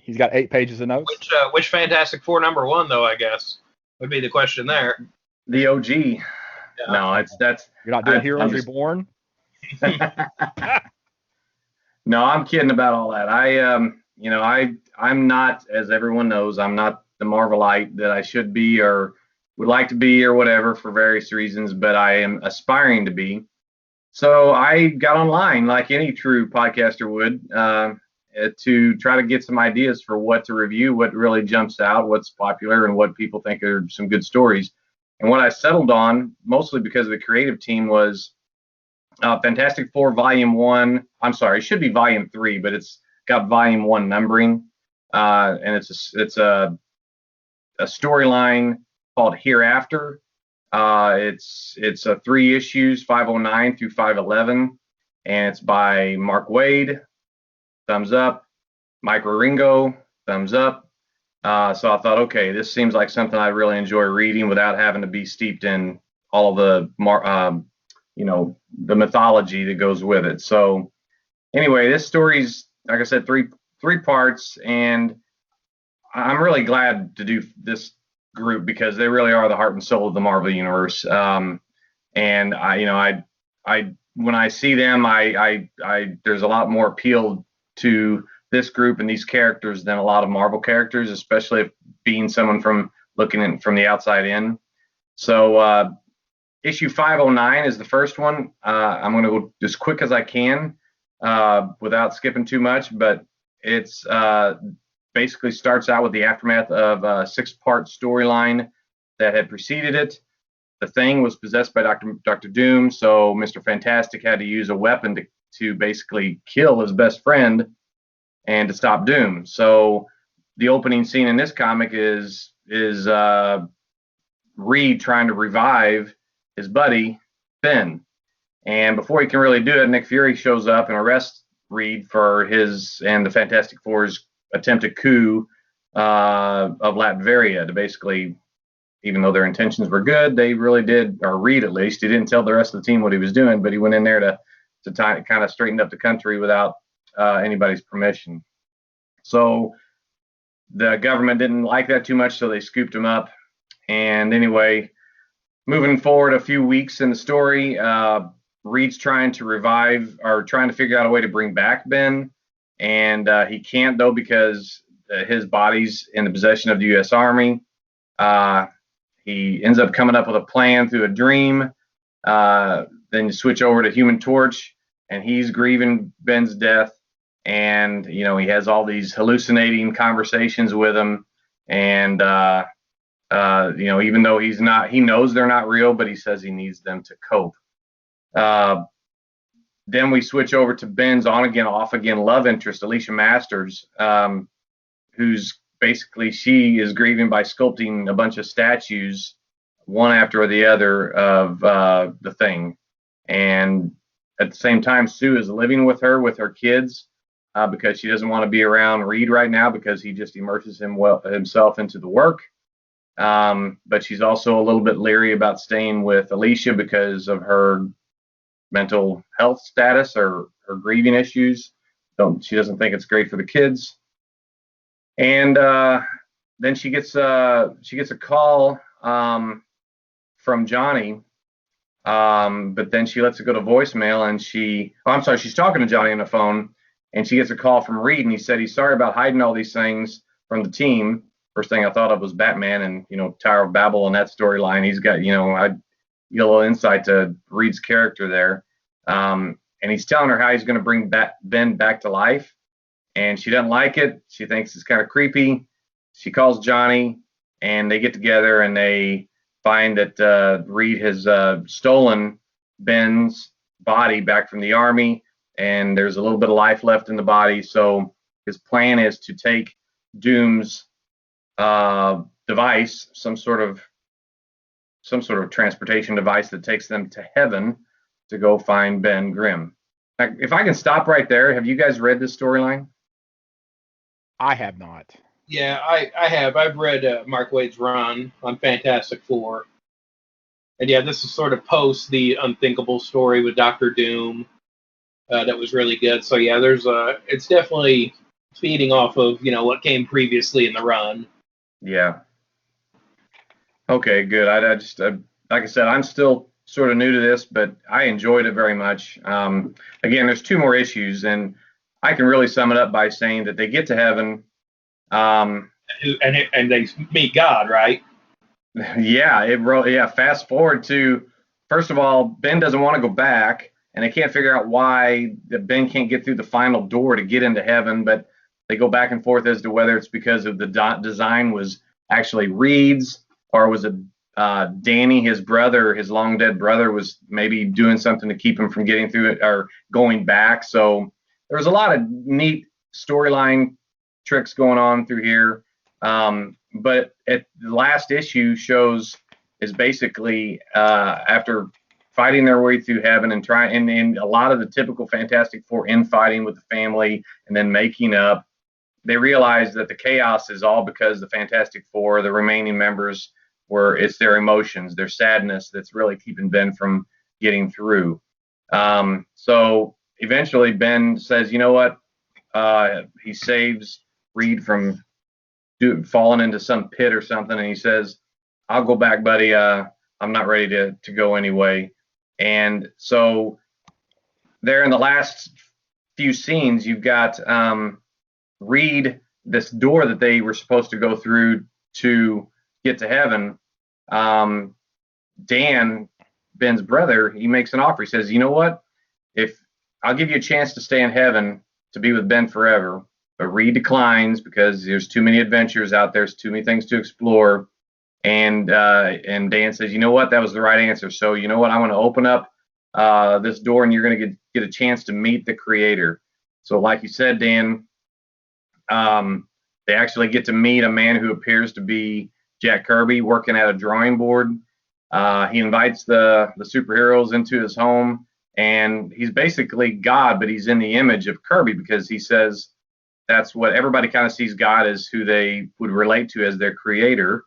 He's got 8 pages of notes. Which Fantastic Four #1 though? I guess would be the question there. The OG. Yeah. No, that's. You're not doing Heroes Reborn. No, I'm kidding about all that. I'm not, as everyone knows, I'm not the Marvelite that I should be or would like to be or whatever for various reasons, but I am aspiring to be. So I got online like any true podcaster would to try to get some ideas for what to review, what really jumps out, what's popular, and what people think are some good stories. And what I settled on, mostly because of the creative team, was Fantastic Four Volume 1. I'm sorry, it should be Volume 3, but it's got Volume 1 numbering. And it's a storyline called Hereafter. It's 3 issues, 509 through 511, and it's by Mark Waid, thumbs up. Mike Wieringo, thumbs up. So I thought, okay, this seems like something I really enjoy reading without having to be steeped in all of the the mythology that goes with it. So anyway, this story's, like I said, three parts, and I'm really glad to do this group because they really are the heart and soul of the Marvel universe. And I when I see them, I there's a lot more appeal to this group and these characters than a lot of Marvel characters, especially if being someone from looking in from the outside in. So issue 509 is the first one. I'm going to go as quick as I can without skipping too much, but it's basically starts out with the aftermath of a 6-part storyline that had preceded it. The Thing was possessed by Dr. Doom, so Mr. Fantastic had to use a weapon to basically kill his best friend and to stop Doom. So the opening scene in this comic is Reed trying to revive his buddy Ben. And before he can really do it, Nick Fury shows up and arrests Reed for his and the Fantastic Four's attempted coup of Latveria to basically, even though their intentions were good, they really did, or Reed at least, he didn't tell the rest of the team what he was doing, but he went in there to kind of straighten up the country without anybody's permission. So the government didn't like that too much, so they scooped him up. And anyway, moving forward a few weeks in the story, Reed's trying to revive or trying to figure out a way to bring back Ben, and he can't though because his body's in the possession of the U.S. Army. He ends up coming up with a plan through a dream. Then you switch over to Human Torch, and he's grieving Ben's death, and he has all these hallucinating conversations with him, and even though he knows they're not real, but he says he needs them to cope. Then we switch over to Ben's on again, off again love interest, Alicia Masters, who's basically, she is grieving by sculpting a bunch of statues, one after the other, of the Thing. And at the same time, Sue is living with her kids, because she doesn't want to be around Reed right now because he just immerses himself into the work. But she's also a little bit leery about staying with Alicia because of her mental health status or her grieving issues. She doesn't think it's great for the kids. And then she gets a call from Johnny, but then she lets it go to voicemail, and she's talking to Johnny on the phone, and she gets a call from Reed, and he said he's sorry about hiding all these things from the team. First thing I thought of was Batman and Tower of Babel and that storyline. He's got I get a little insight to Reed's character there, and he's telling her how he's going to bring Ben back to life, and she doesn't like it. She thinks it's kind of creepy. She calls Johnny, and they get together, and they find that Reed has stolen Ben's body back from the army, and there's a little bit of life left in the body. So his plan is to take Doom's device, some sort of transportation device that takes them to heaven to go find Ben Grimm. Now, if I can stop right there, have you guys read this storyline? I have not. Yeah, I have. I've read Mark Waid's run on Fantastic Four. And yeah, this is sort of post the Unthinkable story with Doctor Doom. That was really good. So yeah, it's definitely feeding off of, what came previously in the run. Yeah. Okay, good. I just like I said, I'm still sort of new to this, but I enjoyed it very much. Again, there's 2 more issues, and I can really sum it up by saying that they get to heaven. And they meet God, right? Yeah, fast forward to, first of all, Ben doesn't want to go back, and they can't figure out why Ben can't get through the final door to get into heaven, but they go back and forth as to whether it's because of the design was actually Reed's, or was it Danny, his brother, his long dead brother, was maybe doing something to keep him from getting through it or going back. So there was a lot of neat storyline tricks going on through here. But at the last issue is basically after fighting their way through heaven and and a lot of the typical Fantastic Four infighting with the family and then making up, they realize that the chaos is all because the Fantastic Four, the remaining members, it's their emotions, their sadness that's really keeping Ben from getting through. So eventually Ben says, you know what? He saves Reed from falling into some pit or something, and he says, I'll go back, buddy. I'm not ready to go anyway. And so there in the last few scenes, you've got Reed, this door that they were supposed to go through to get to heaven. Dan, Ben's brother, he makes an offer. He says, you know what? If I'll give you a chance to stay in heaven to be with Ben forever, But Reed declines because there's too many adventures out there. There's too many things to explore. And Dan says, you know what? That was the right answer. So you know what? I want to open up this door, and you're going to get a chance to meet the creator. So like you said, Dan, they actually get to meet a man who appears to be Jack Kirby working at a drawing board. He invites the superheroes into his home, and he's basically God, but he's in the image of Kirby because he says that's what everybody kind of sees God as, who they would relate to as their creator.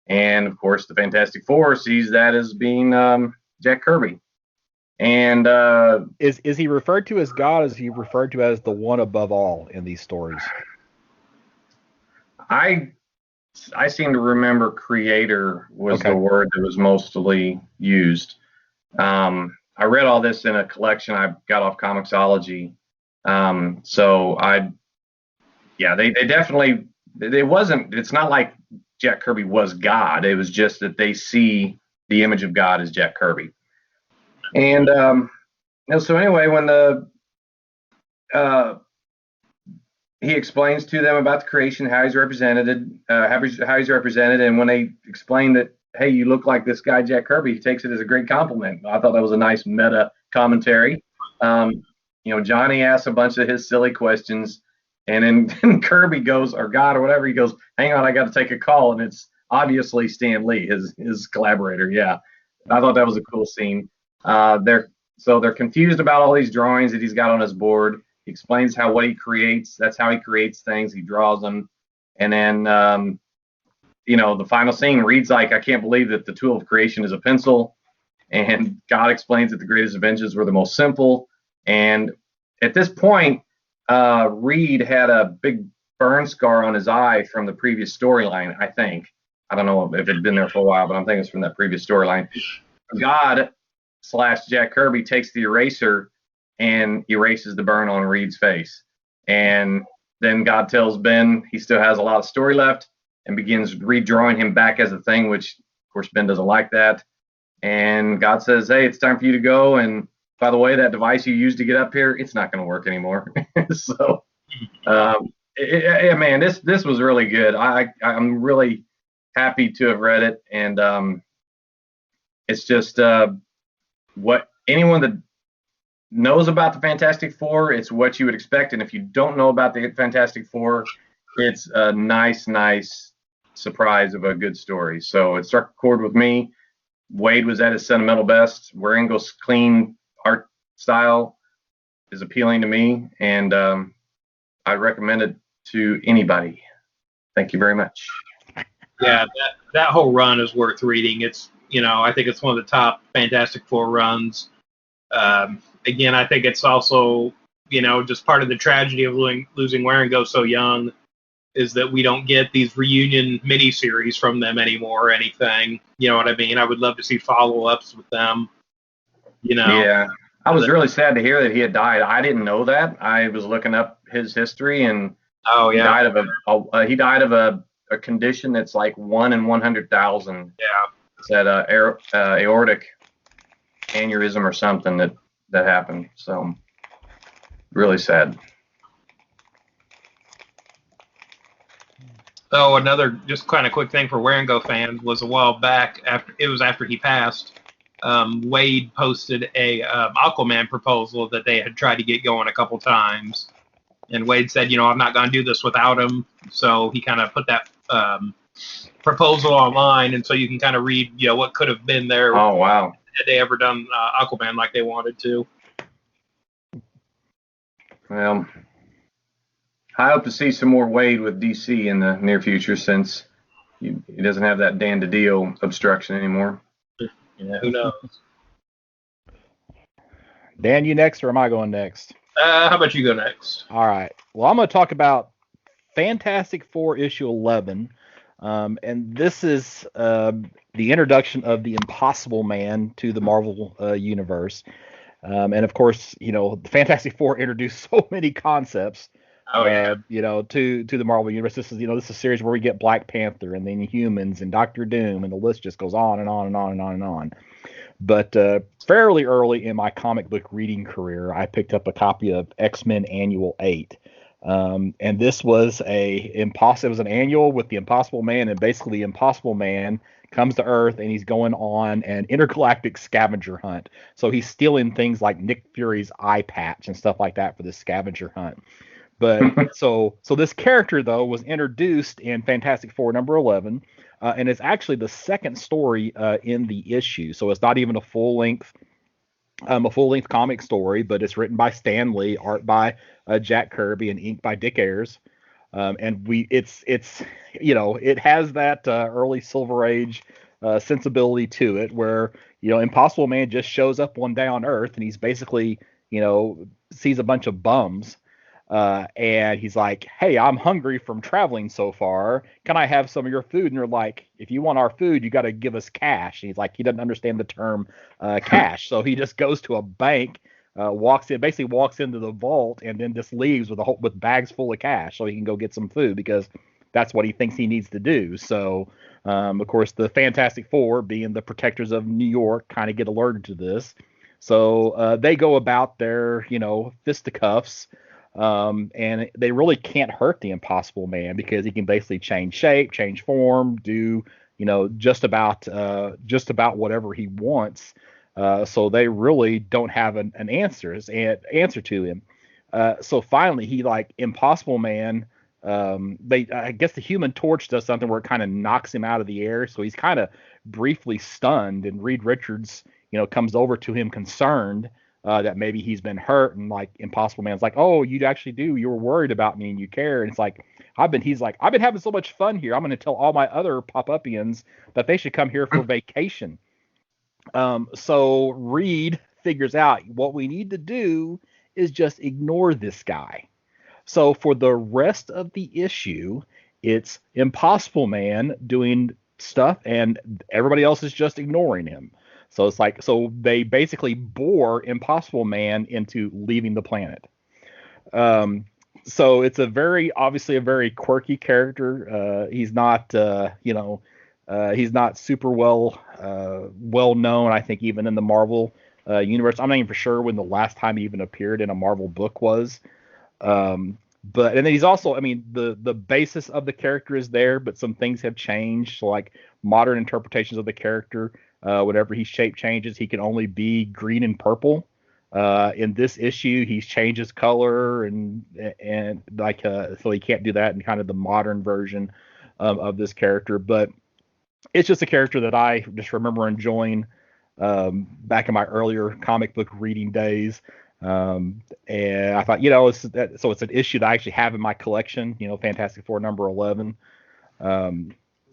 And of course, the Fantastic Four sees that as being Jack Kirby. And is he referred to as God? Is he referred to as the one above all in these stories? I seem to remember creator was the word that was mostly used. I read all this in a collection I got off Comixology. They definitely, it's not like Jack Kirby was God. It was just that they see the image of God as Jack Kirby. And so anyway, when he explains to them about the creation, how he's represented, and when they explain that, hey, you look like this guy Jack Kirby, he takes it as a great compliment. I thought that was a nice meta commentary. Johnny asks a bunch of his silly questions, and then Kirby goes, or God or whatever, he goes, hang on, I got to take a call, and it's obviously Stan Lee, his collaborator. Yeah, I thought that was a cool scene. They're confused about all these drawings that he's got on his board. He explains what he creates. That's how he creates things. He draws them. And then, the final scene reads like, I can't believe that the tool of creation is a pencil. And God explains that the greatest inventions were the most simple. And at this point, Reed had a big burn scar on his eye from the previous storyline, I think. I don't know if it had been there for a while, but I'm thinking it's from that previous storyline. God / Jack Kirby takes the eraser and erases the burn on Reed's face. And then God tells Ben he still has a lot of story left and begins redrawing him back as a thing, which, of course, Ben doesn't like that. And God says, hey, it's time for you to go. And by the way, that device you used to get up here, it's not going to work anymore. So, man, this was really good. I'm really happy to have read it. And it's just what anyone that knows about the Fantastic Four, it's what you would expect. And if you don't know about the Fantastic Four, it's a nice surprise of a good story. So it struck a chord with me. Wade was at his sentimental best. Waringo's clean art style is appealing to me, and I recommend it to anybody. Thank you very much. Yeah, that whole run is worth reading. It's, I think it's one of the top Fantastic Four runs. Again, I think it's also, just part of the tragedy of losing Waringo so young is that we don't get these reunion miniseries from them anymore or anything. You know what I mean? I would love to see follow-ups with them. Yeah, I was really sad to hear that he had died. I didn't know that. I was looking up his history, and he died of a condition that's like 1 in 100,000. Yeah, it's that aortic aneurysm or something that happened. So really sad. Oh, another just kind of quick thing for Waringo fans was a while back after he passed. Wade posted a Aquaman proposal that they had tried to get going a couple times, and Wade said, I'm not going to do this without him. So he kind of put that proposal online, and so you can kind of read, what could have been there. Oh wow! Had they ever done Aquaman like they wanted to? Well, I hope to see some more Wade with DC in the near future, since he doesn't have that Dan DiDio obstruction anymore. Yeah, who knows? Dan, you next, or am I going next? How about you go next? All right. Well, I'm going to talk about Fantastic Four issue 11. And this is the introduction of the Impossible Man to the Marvel universe. And of course, the Fantastic Four introduced so many concepts. To the Marvel universe. This is a series where we get Black Panther and then Humans and Doctor Doom, and the list just goes on and on and on and on and on. But fairly early in my comic book reading career, I picked up a copy of X-Men Annual 8. And this was it was an annual with the Impossible Man, and basically the Impossible Man comes to Earth and he's going on an intergalactic scavenger hunt. So he's stealing things like Nick Fury's eye patch and stuff like that for this scavenger hunt. But so this character though was introduced in Fantastic Four number 11, and it's actually the second story in the issue. So it's not even a full length comic story, but it's written by Stan Lee, art by Jack Kirby, and ink by Dick Ayers. And it's it has that early Silver Age sensibility to it, where Impossible Man just shows up one day on Earth and he's basically sees a bunch of bums. And he's like, "Hey, I'm hungry from traveling so far. Can I have some of your food?" And they're like, "If you want our food, you got to give us cash." And he's like, he doesn't understand the term cash, so he just goes to a bank, walks into the vault, and then just leaves with bags full of cash so he can go get some food because that's what he thinks he needs to do. So, of course, the Fantastic Four, being the protectors of New York, kind of get alerted to this. So they go about their fisticuffs. And they really can't hurt the Impossible Man because he can basically change shape, change form, do just about whatever he wants. So they really don't have an answer to him. So finally, he Impossible Man. I guess the Human Torch does something where it kind of knocks him out of the air, so he's kind of briefly stunned. And Reed Richards, comes over to him concerned. That maybe he's been hurt, and Impossible Man's like, "Oh, you actually do. You were worried about me and you care." And it's like, I've been having so much fun here. I'm going to tell all my other pop-upians that they should come here for vacation. So Reed figures out what we need to do is just ignore this guy. So for the rest of the issue, it's Impossible Man doing stuff, and everybody else is just ignoring him. So it's so they basically bore Impossible Man into leaving the planet. So it's obviously a very quirky character. He's not, he's not super well known, I think, even in the Marvel universe. I'm not even for sure when the last time he even appeared in a Marvel book was. And then he's also, the basis of the character is there, but some things have changed. So modern interpretations of the character. Whenever he shape changes, he can only be green and purple. In this issue, he's changed his color and so he can't do that in kind of the modern version of this character. But it's just a character that I just remember enjoying back in my earlier comic book reading days. And I thought, it's an issue that I actually have in my collection. Fantastic Four number 11.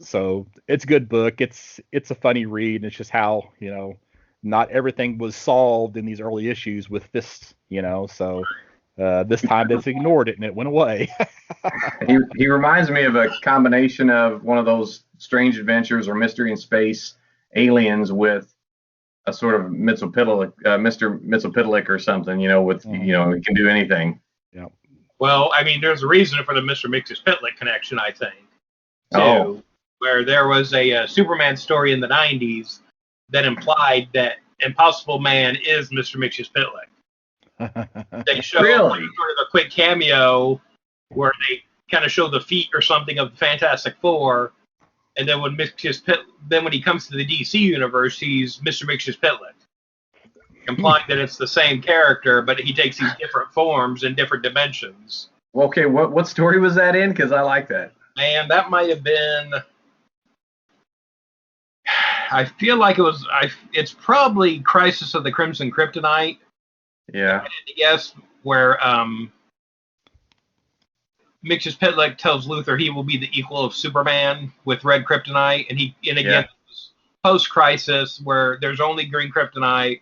So it's a good book. It's a funny read. And it's just how, not everything was solved in these early issues with fists, so this time they ignored it and it went away. He reminds me of a combination of one of those Strange Adventures or Mystery in Space aliens with a sort of Mr. Mxyzptlk or something, with, he can do anything. Yeah. Well, there's a reason for the Mr. Mxyzptlk connection, I think. Too. Oh. Where there was a Superman story in the 90s that implied that Impossible Man is Mr. Mxyzptlk. They show Really? sort of a quick cameo where they kind of show the feet or something of the Fantastic Four, and then when he comes to the DC universe, he's Mr. Mxyzptlk, implying that it's the same character, but he takes these different forms in different dimensions. Okay, what story was that in? Because I like that. Man, that might have been. I feel like it was. It's probably Crisis of the Crimson Kryptonite. Yeah. Yes, where Mxyzptlk tells Luthor he will be the equal of Superman with red kryptonite, and post-Crisis where there's only green kryptonite,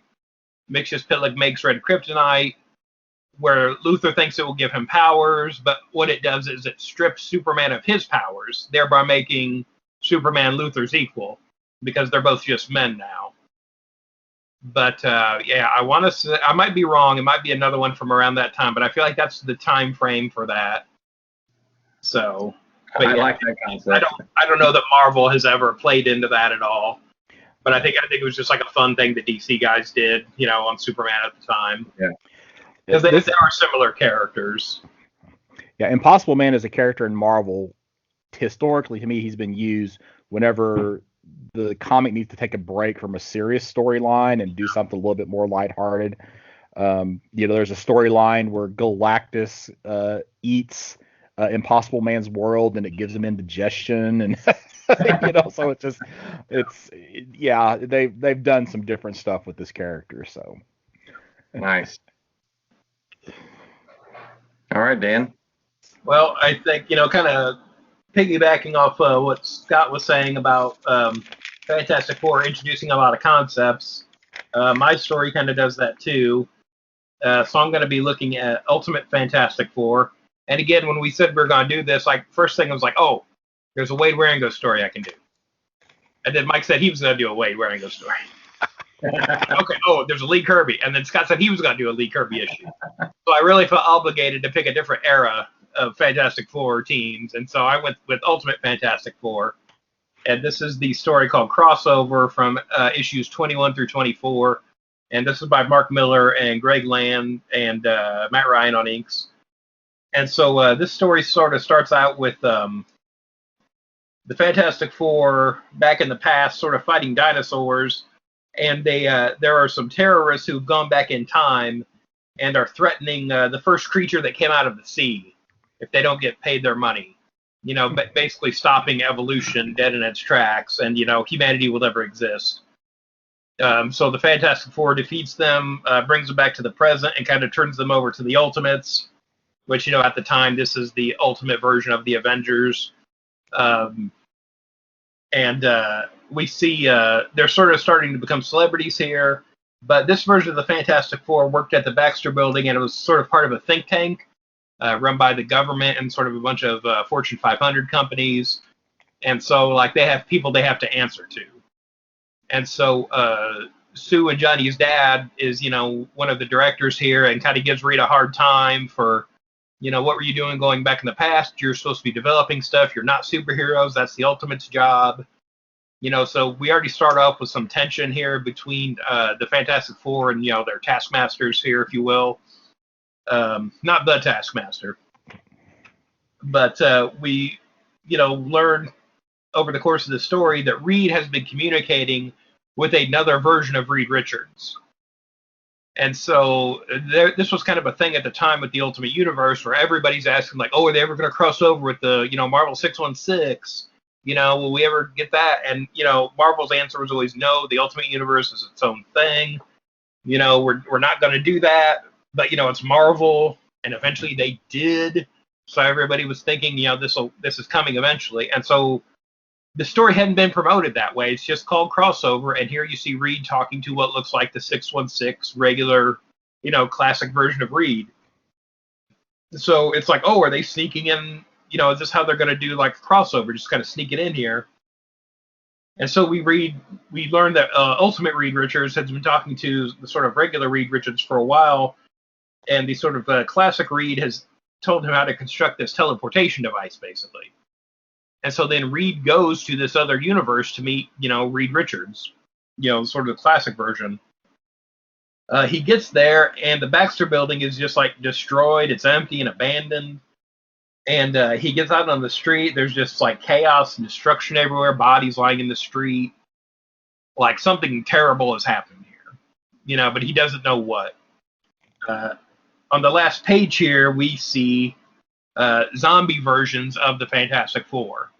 Mxyzptlk makes red kryptonite, where Luthor thinks it will give him powers, but what it does is it strips Superman of his powers, thereby making Superman Luthor's equal, because they're both just men now. But I want to say, I might be wrong. It might be another one from around that time, but I feel like that's the time frame for that. So, I like that concept. I don't know that Marvel has ever played into that at all. But I think it was just like a fun thing the DC guys did, on Superman at the time. Yeah. Because there are similar characters. Yeah, Impossible Man is a character in Marvel. Historically, to me, he's been used whenever the comic needs to take a break from a serious storyline and do something a little bit more lighthearted. There's a storyline where Galactus eats Impossible Man's world and it gives him indigestion, and so they've done some different stuff with this character. So nice. All right, Dan. Well, I think, kind of piggybacking off what Scott was saying about Fantastic Four introducing a lot of concepts, my story kind of does that too. So I'm going to be looking at Ultimate Fantastic Four. And again, when we said we are going to do this, first thing I was like, oh, there's a Wade Waringo story I can do. And then Mike said he was going to do a Wade Waringo story. Okay, there's a Lee Kirby. And then Scott said he was going to do a Lee Kirby issue. So I really felt obligated to pick a different era of Fantastic Four teams. And so I went with Ultimate Fantastic Four. And this is the story called Crossover from issues 21 through 24. And this is by Mark Miller and Greg Land and Matt Ryan on inks. And so this story sort of starts out with the Fantastic Four back in the past sort of fighting dinosaurs. And there are some terrorists who've gone back in time and are threatening the first creature that came out of the sea if they don't get paid their money. Basically stopping evolution dead in its tracks, and, humanity will never exist. So the Fantastic Four defeats them, brings them back to the present, and kind of turns them over to the Ultimates, which, at the time, this is the ultimate version of the Avengers. We see they're sort of starting to become celebrities here, but this version of the Fantastic Four worked at the Baxter Building, and it was sort of part of a think tank run by the government and sort of a bunch of Fortune 500 companies. And so, they have people they have to answer to. And so Sue and Johnny's dad is, one of the directors here, and kind of gives Reed a hard time for, what were you doing going back in the past? You're supposed to be developing stuff. You're not superheroes. That's the Ultimate's job. So we already start off with some tension here between the Fantastic Four and, their taskmasters here, if you will. Not the Taskmaster. But we, learn over the course of the story that Reed has been communicating with another version of Reed Richards. And so this was kind of a thing at the time with the Ultimate Universe where everybody's asking, are they ever going to cross over with the, Marvel 616? Will we ever get that? And, Marvel's answer was always no, the Ultimate Universe is its own thing. We're not going to do that. But, it's Marvel, and eventually they did. So everybody was thinking, this is coming eventually. And so the story hadn't been promoted that way. It's just called Crossover, and here you see Reed talking to what looks like the 616 regular, classic version of Reed. So it's are they sneaking in, is this how they're going to do a crossover, just kind of sneak it in here? And so we learned that Ultimate Reed Richards has been talking to the sort of regular Reed Richards for a while, and the sort of classic Reed has told him how to construct this teleportation device, basically. And so then Reed goes to this other universe to meet, Reed Richards, sort of the classic version. He gets there, and the Baxter Building is just destroyed. It's empty and abandoned. And he gets out on the street. There's just chaos and destruction everywhere. Bodies lying in the street. Something terrible has happened here, but he doesn't know what. On the last page here, we see zombie versions of the Fantastic Four.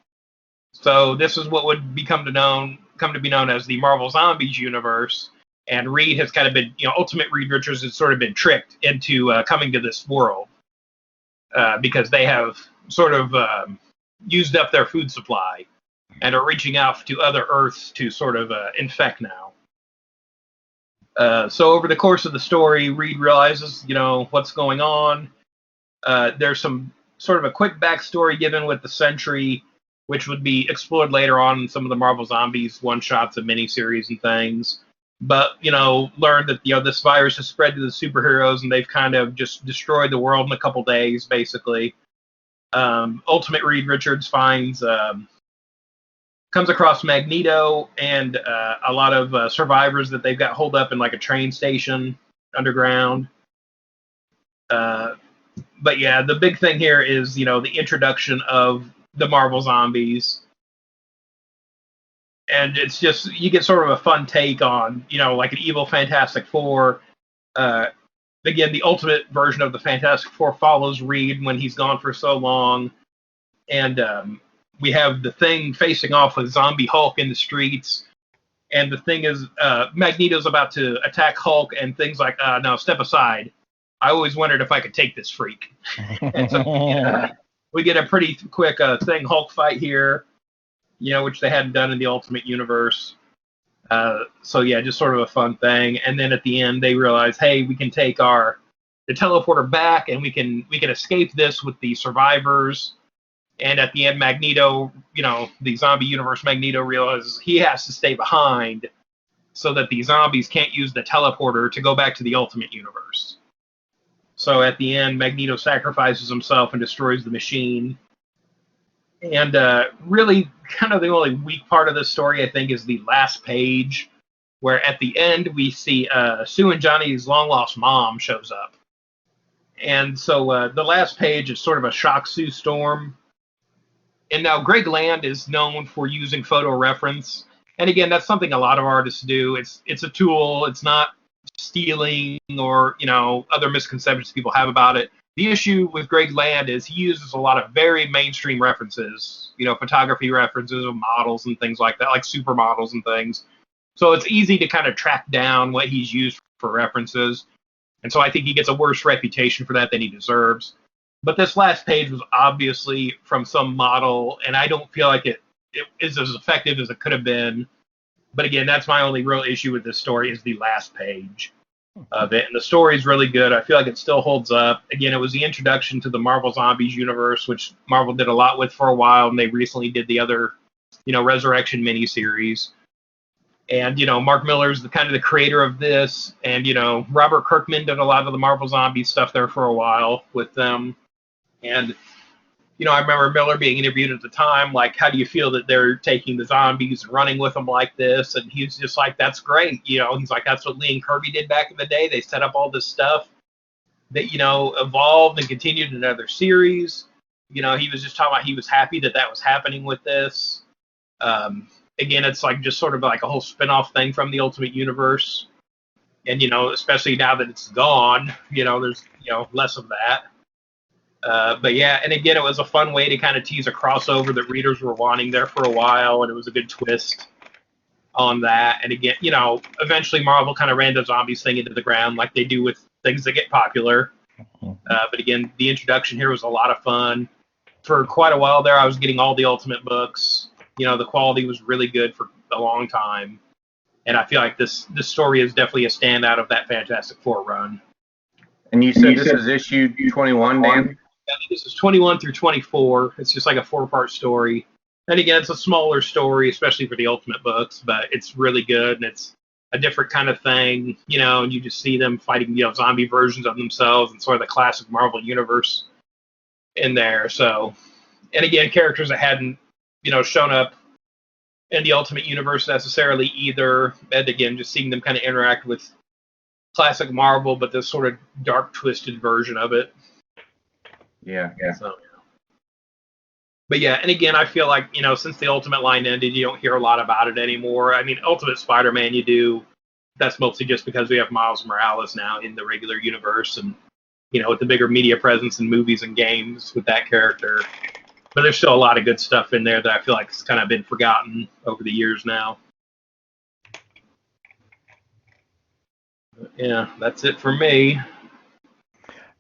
So this is what would come to be known as the Marvel Zombies universe. And Reed has kind of been, Ultimate Reed Richards has sort of been tricked into coming to this world because they have sort of used up their food supply and are reaching out to other Earths to sort of infect now. So over the course of the story, Reed realizes, what's going on. There's some sort of a quick backstory given with the Sentry, which would be explored later on in some of the Marvel Zombies one-shots and miniseries and things. But, learned that, this virus has spread to the superheroes, and they've kind of just destroyed the world in a couple days, basically. Ultimate Reed Richards comes across Magneto and a lot of survivors that they've got holed up in a train station underground. But yeah, the big thing here is, the introduction of the Marvel Zombies. And it's just, you get sort of a fun take on, like an evil Fantastic Four. Again, the ultimate version of the Fantastic Four follows Reed when he's gone for so long. And we have the Thing facing off with Zombie Hulk in the streets. And the thing is, Magneto's about to attack Hulk, and Thing's like, no, step aside. I always wondered if I could take this freak. And so we get a pretty quick Thing Hulk fight here, which they hadn't done in the Ultimate Universe. So yeah, just sort of a fun thing. And then at the end, they realize, hey, we can take the teleporter back, and we can escape this with the survivors. And at the end, Magneto, the zombie universe Magneto realizes he has to stay behind so that the zombies can't use the teleporter to go back to the Ultimate Universe. So at the end, Magneto sacrifices himself and destroys the machine. And really, kind of the only weak part of this story, I think, is the last page, where at the end we see Sue and Johnny's long-lost mom shows up. And so the last page is sort of a shock Sue storm. And now Greg Land is known for using photo reference. And again, that's something a lot of artists do. It's a tool. It's not stealing or, other misconceptions people have about it. The issue with Greg Land is he uses a lot of very mainstream references, photography references of models and things like that, like supermodels and things. So it's easy to kind of track down what he's used for references. And so I think he gets a worse reputation for that than he deserves. But this last page was obviously from some model, and I don't feel like it is as effective as it could have been. But again, that's my only real issue with this story is the last page of it. And the story is really good. I feel like it still holds up. Again, it was the introduction to the Marvel Zombies universe, which Marvel did a lot with for a while, and they recently did the other, Resurrection miniseries. And, Mark Miller's the kind of the creator of this. And, Robert Kirkman did a lot of the Marvel Zombies stuff there for a while with them. And, I remember Miller being interviewed at the time, like, how do you feel that they're taking the zombies and running with them like this? And he's just like, that's great. He's like, that's what Lee and Kirby did back in the day. They set up all this stuff that, evolved and continued in other series. He was just talking about he was happy that was happening with this. Again, it's like just sort of like a whole spin-off thing from the Ultimate Universe. And, especially now that it's gone, there's, less of that. But yeah, and again, it was a fun way to kind of tease a crossover that readers were wanting there for a while, and it was a good twist on that. And again, eventually Marvel kind of ran the zombies thing into the ground like they do with things that get popular. But again, the introduction here was a lot of fun. For quite a while there, I was getting all the Ultimate books. The quality was really good for a long time. And I feel like this story is definitely a standout of that Fantastic Four run. And you said this is issue 21, Dan? I think this is 21 through 24. It's just like a 4-part story. And again, it's a smaller story, especially for the Ultimate books, but it's really good, and it's a different kind of thing, and you just see them fighting, zombie versions of themselves and sort of the classic Marvel universe in there. So, and again, characters that hadn't, shown up in the Ultimate Universe necessarily either. And again, just seeing them kind of interact with classic Marvel, but this sort of dark, twisted version of it. Yeah. So, but yeah, and again, I feel like, since the Ultimate line ended, you don't hear a lot about it anymore. I mean, Ultimate Spider-Man, you do. That's mostly just because we have Miles Morales now in the regular universe, and, with the bigger media presence in movies and games with that character. But there's still a lot of good stuff in there that I feel like has kind of been forgotten over the years now. But yeah, that's it for me.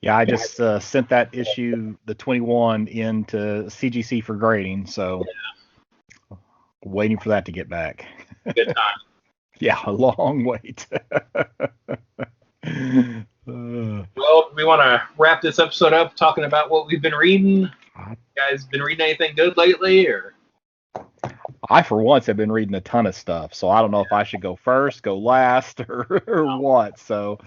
Yeah, I just sent that issue, the 21, into CGC for grading, so waiting for that to get back. Good time. Yeah, a long wait. Well, we want to wrap this episode up talking about what we've been reading. You guys been reading anything good lately, or? I, for once, have been reading a ton of stuff, so I don't know if I should go first, go last, or what. So,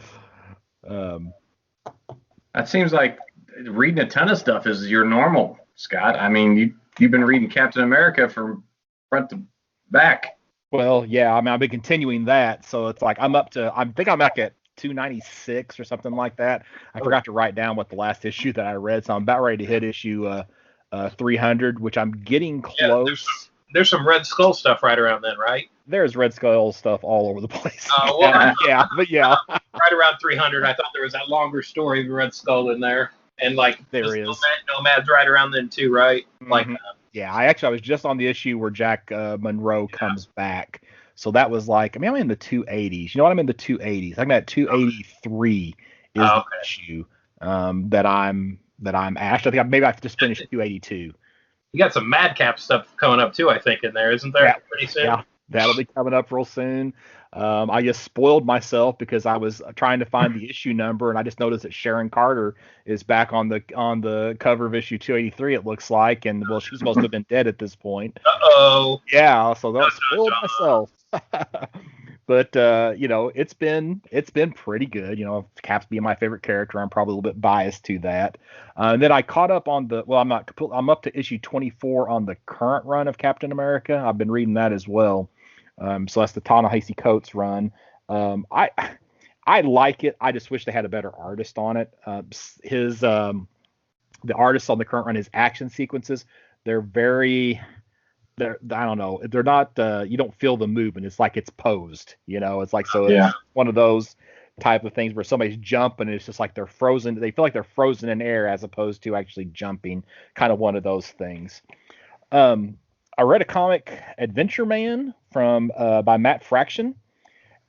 that seems like reading a ton of stuff is your normal, Scott. I mean, you've been reading Captain America from front to back. Well, yeah, I mean, I've been continuing that, so it's like I think I'm back at 296 or something like that. I forgot to write down what the last issue that I read, so I'm about ready to hit issue 300, which I'm getting close. Yeah, there's some Red Skull stuff right around then, right? There's Red Skull stuff all over the place. Well, yeah, but yeah. Right around 300, I thought there was that longer story of Red Skull in there. And, like, there is. Nomad's right around then, too, right? Mm-hmm. Like, yeah, I was just on the issue where Jack Monroe comes back. So that was like, I'm in the 280s. You know what? I'm in the 280s. I'm at 283 is the issue that I'm actually, I think maybe I've just finished 282. You got some Madcap stuff coming up, too, I think, in there, isn't there? Yeah, pretty soon? Yeah, that'll be coming up real soon. I just spoiled myself because I was trying to find the issue number, and I just noticed that Sharon Carter is back on the cover of issue 283. It looks like, and well, she's supposed to have been dead at this point. Uh-oh. Yeah, so that spoiled myself. But it's been pretty good. Cap's being my favorite character. I'm probably a little bit biased to that. And then I caught up on I'm up to issue 24 on the current run of Captain America. I've been reading that as well. So that's the Ta-Nehisi Coates run. I like it. I just wish they had a better artist on it. The artist on the current run, his action sequences, I don't know. They're not. You don't feel the movement. It's like it's posed. It's like It's one of those type of things where somebody's jumping and it's just like they're frozen. They feel like they're frozen in air as opposed to actually jumping. Kind of one of those things. I read a comic, Adventure Man, by Matt Fraction.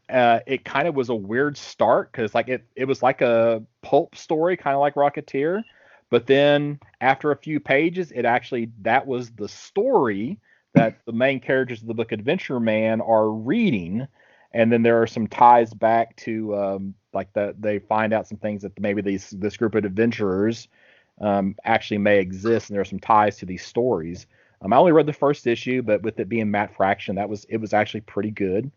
It kind of was a weird start because it was like a pulp story, kind of like Rocketeer. But then after a few pages, that was the story that the main characters of the book Adventure Man are reading. And then there are some ties back to they find out some things that maybe this group of adventurers actually may exist. And there are some ties to these stories. I only read the first issue, but with it being Matt Fraction, it was actually pretty good.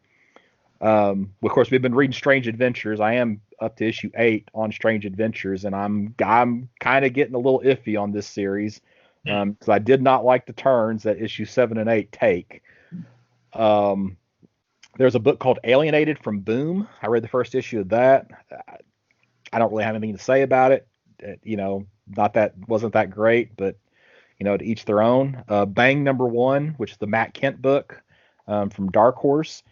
Of course, we've been reading Strange Adventures. I am up to issue 8 on Strange Adventures, and I'm kind of getting a little iffy on this series because I did not like the turns that issue 7 and 8 take. There's a book called Alienated from Boom. I read the first issue of that. I don't really have anything to say about it. Wasn't that great, but to each their own. Bang #1, which is the Matt Kent book from Dark Horse.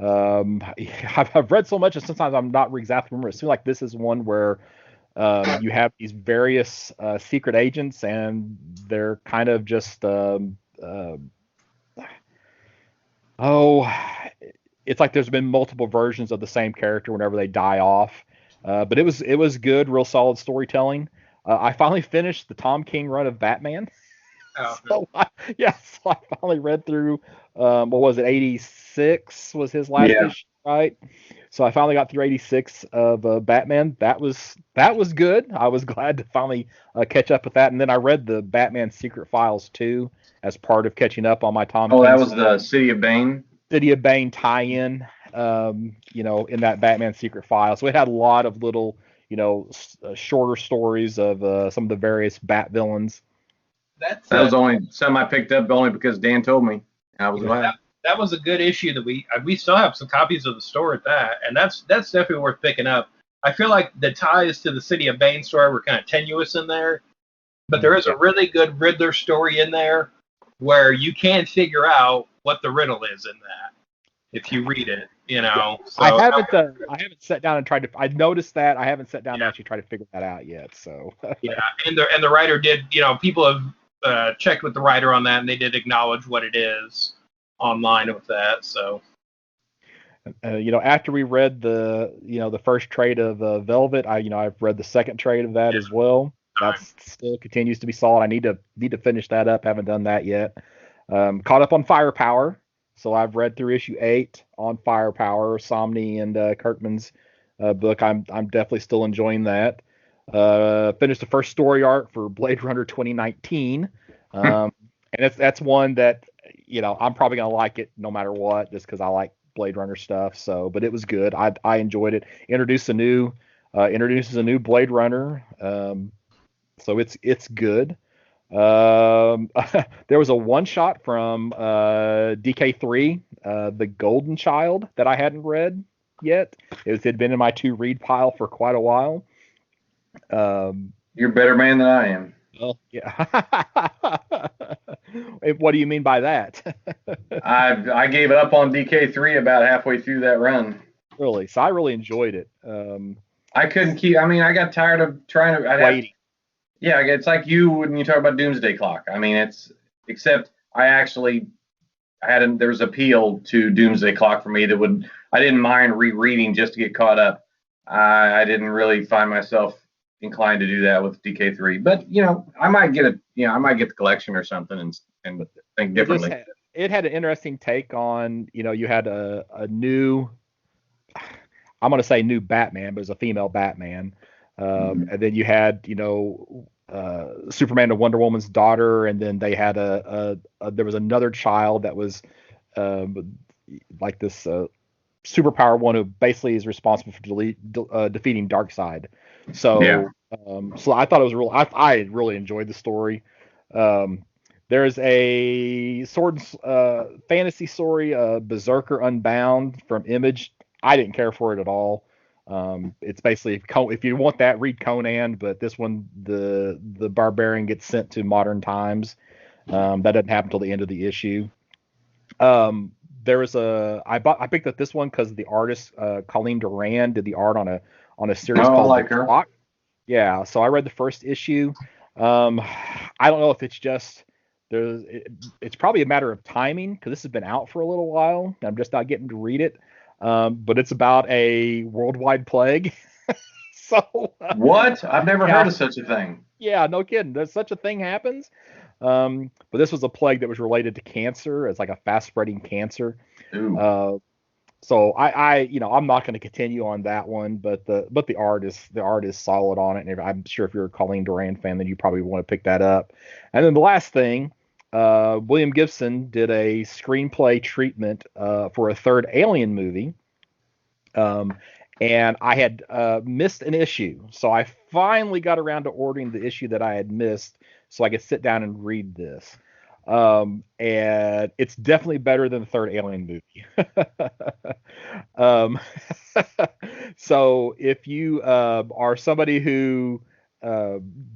I've read so much, and sometimes I'm not exactly remember. It seems like this is one where you have these various secret agents, and they're kind of just it's like there's been multiple versions of the same character whenever they die off. But it was good, real solid storytelling. I finally finished the Tom King run of Batman. So I finally read through, what was it, 86 was his last issue, right? So I finally got through 86 of Batman. That was good. I was glad to finally catch up with that. And then I read the Batman Secret Files 2 as part of catching up on my Tom King. Oh, that was the City of Bane? City of Bane tie-in, in that Batman Secret Files. So it had a lot of little, shorter stories of some of the various Bat villains. That was only some I picked up only because Dan told me. I was glad. That was a good issue that we still have some copies of the store at that, and that's definitely worth picking up. I feel like the ties to the City of Bane story were kind of tenuous in there, but there is a really good Riddler story in there where you can figure out what the riddle is in that if you read it. So I haven't sat down and tried to. I noticed that I haven't sat down to actually try to figure that out yet. So and the writer did. People have checked with the writer on that, and they did acknowledge what it is online with that. So, after we read the first trade of Velvet, I've read the second trade of that as well. That still continues to be solid. I need to finish that up. Haven't done that yet. Caught up on Firepower, so I've read through issue 8 on Firepower, Somni and Kirkman's book. I'm definitely still enjoying that. Finished the first story arc for Blade Runner 2019, and that's one that I'm probably gonna like it no matter what, just because I like Blade Runner stuff. So, but it was good. I enjoyed it. Introduces a new Blade Runner, so it's good. There was a one shot from DK3, The Golden Child, that I hadn't read. yet. It had been in my to read pile for quite a while. You're a better man than I am. Well, yeah. What do you mean by that? I gave up on DK3 about halfway through that run. Really? So I really enjoyed it. I couldn't keep. I mean, I got tired of trying to. Waiting. Yeah, it's like you when you talk about Doomsday Clock. I mean, except I actually there's appeal to Doomsday Clock for me I didn't mind rereading just to get caught up. I didn't really find myself inclined to do that with DK3, but I might get the collection or something and think differently. It had an interesting take on, you had a new, I'm going to say new Batman, but it was a female Batman. And then you had, Superman and Wonder Woman's daughter, and then they had there was another child that was like this superpower one who basically is responsible for defeating Darkseid. So, so I thought it was I really enjoyed the story. There's a sword fantasy story, Berserker Unbound from Image. I didn't care for it at all. It's basically, if you want that, read Conan, but this one, the barbarian gets sent to modern times. That doesn't happen until the end of the issue. I picked up this one because the artist Colleen Doran did the art on a series called like The her. Clock. Yeah, so I read the first issue. I don't know if it's just it's probably a matter of timing because this has been out for a little while. I'm just not getting to read it. But it's about a worldwide plague. So what? I've never heard of such a thing. Yeah, no kidding. There's such a thing happens. But this was a plague that was related to cancer. It's like a fast-spreading cancer. So I'm not going to continue on that one, but the art is solid on it, and I'm sure if you're a Colleen Doran fan, then you probably want to pick that up. And then the last thing, William Gibson did a screenplay treatment for a third Alien movie. And I had missed an issue, so I finally got around to ordering the issue that I had missed, so I could sit down and read this. And it's definitely better than the third Alien movie. So if you are somebody who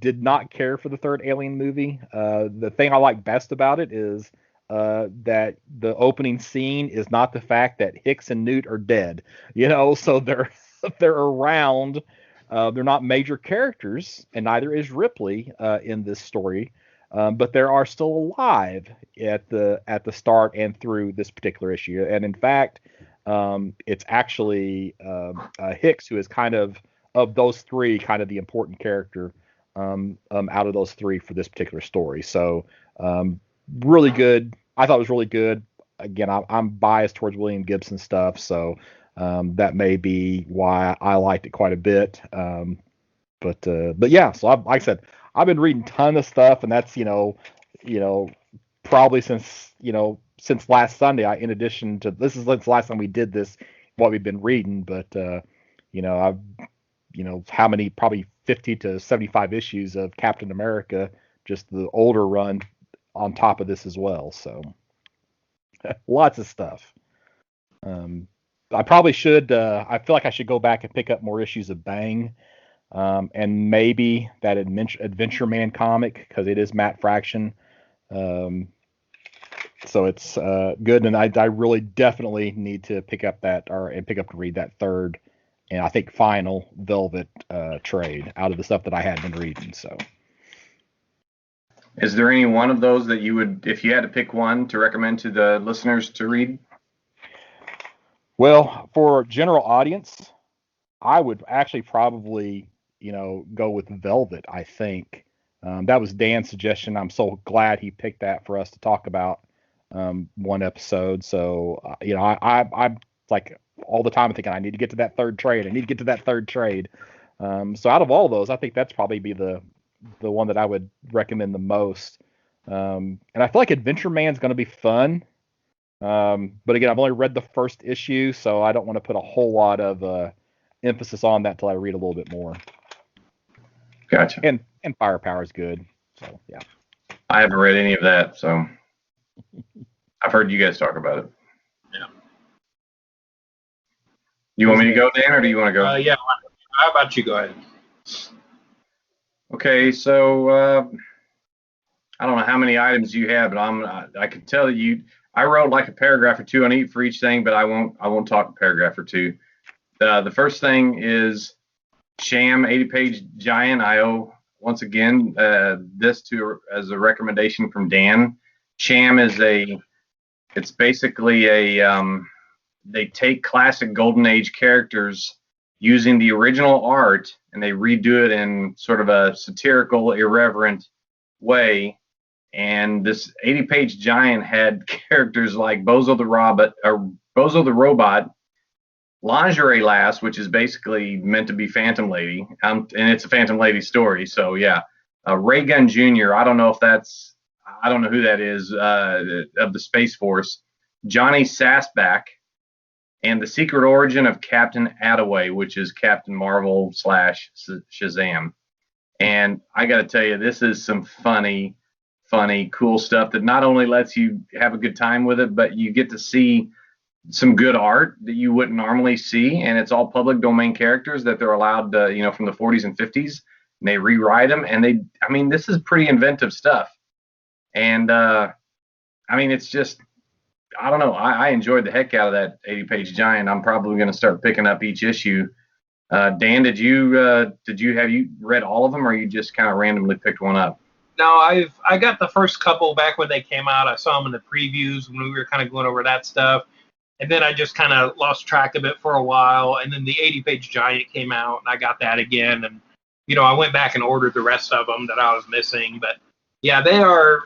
did not care for the third Alien movie, the thing I like best about it is that the opening scene is not the fact that Hicks and Newt are dead, so they're around. They're not major characters, and neither is Ripley in this story. But they are still alive at the start and through this particular issue. And in fact, it's actually Hicks who is kind of those three, kind of the important character out of those three for this particular story. So really good. I thought it was really good. Again, I'm biased towards William Gibson stuff, so that may be why I liked it quite a bit. But yeah, so like I said, I've been reading a ton of stuff, and that's probably since last Sunday. In addition to this is since the last time we did this, what we've been reading. But I've how many, probably 50 to 75 issues of Captain America, just the older run on top of this as well. So lots of stuff. I probably should. I feel like I should go back and pick up more issues of Bang. And maybe that Adventure Man comic, because it is Matt Fraction. So it's good, and I really definitely need to pick up to read that third, and I think final Velvet trade out of the stuff that I had been reading. So, is there any one of those that you would, if you had to pick one, to recommend to the listeners to read? Well, for general audience, I would actually probably go with Velvet. I think that was Dan's suggestion. I'm so glad he picked that for us to talk about one episode. So I'm like all the time thinking I need to get to that third trade. So out of all those, I think that's probably be the one that I would recommend the most. And I feel like Adventure Man's going to be fun. But again, I've only read the first issue, so I don't want to put a whole lot of emphasis on that till I read a little bit more. Gotcha. And Firepower is good. So yeah. I haven't read any of that, so I've heard you guys talk about it. Yeah. You want me to go, Dan, or do you want to go? Yeah. How about you go ahead? Okay, so I don't know how many items you have, but I can tell you I wrote like a paragraph or two on each for each thing, but I won't talk a paragraph or two. The first thing is Sham 80-page giant. I owe once again this to as a recommendation from Dan. Sham is it's basically they take classic Golden Age characters using the original art and they redo it in sort of a satirical, irreverent way. And this 80-page giant had characters like Bozo the Robot, Lingerie Lass, which is basically meant to be Phantom Lady, and it's a Phantom Lady story. So yeah, Ray Gun Jr. I don't know who that is of the Space Force. Johnny Sassback, and the secret origin of Captain Attaway, which is Captain Marvel / Shazam. And I got to tell you, this is some funny, cool stuff that not only lets you have a good time with it, but you get to see some good art that you wouldn't normally see. And it's all public domain characters that they're allowed to, from the 40s and 50s. And they rewrite them. And this is pretty inventive stuff. And, it's just, I don't know. I enjoyed the heck out of that 80-page giant. I'm probably going to start picking up each issue. Dan, have you read all of them, or you just kind of randomly picked one up? No, I got the first couple back when they came out. I saw them in the previews when we were kind of going over that stuff, and then I just kind of lost track of it for a while. And then the 80-page giant came out, and I got that again. And I went back and ordered the rest of them that I was missing. But yeah, they are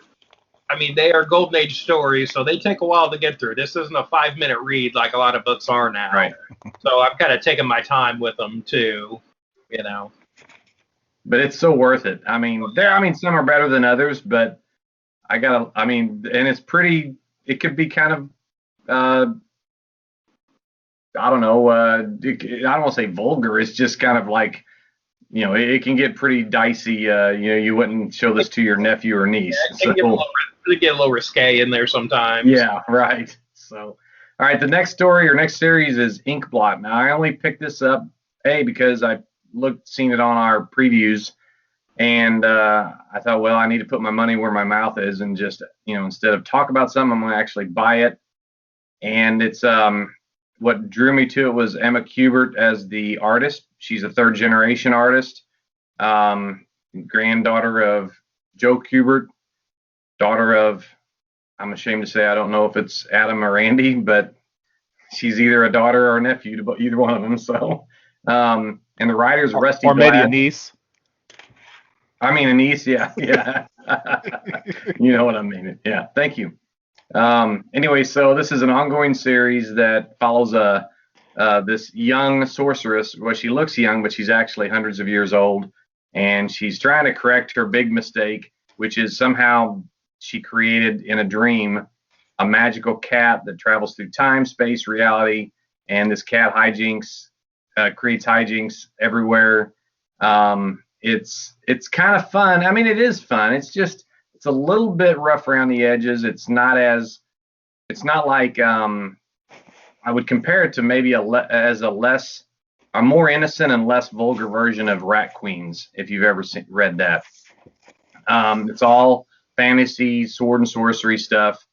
Golden Age stories, so they take a while to get through. This isn't a 5-minute read like a lot of books are now. Right. So I've kind of taken my time with them too, But it's so worth it. Some are better than others, but and it's pretty. It could be kind of, I don't know. I don't want to say vulgar. It's just kind of like, it can get pretty dicey. You wouldn't show this to your nephew or niece. Yeah, it can get a little risque in there sometimes. Yeah, right. So, all right, the next story or next series is Inkblot. Now, I only picked this up, because I seen it on our previews, and I thought, well, I need to put my money where my mouth is, and just, instead of talk about something, I'm going to actually buy it. And it's what drew me to it was Emma Kubert as the artist. She's a third-generation artist, granddaughter of Joe Kubert, daughter of, I'm ashamed to say, I don't know if it's Adam or Andy, but she's either a daughter or a nephew to either one of them. So, and the writer's Rusty or maybe Blatt. a niece. A niece, yeah. You know what I mean. Yeah, thank you. Anyway, so this is an ongoing series that follows this young sorceress. Well, she looks young, but she's actually hundreds of years old, and she's trying to correct her big mistake, which is somehow she created in a dream a magical cat that travels through time, space, reality, and this cat creates hijinks everywhere. It's kind of fun. It is fun. It's a little bit rough around the edges. It's not like I would compare it to maybe a more innocent and less vulgar version of Rat Queens, if you've ever read that. It's all fantasy, sword and sorcery stuff.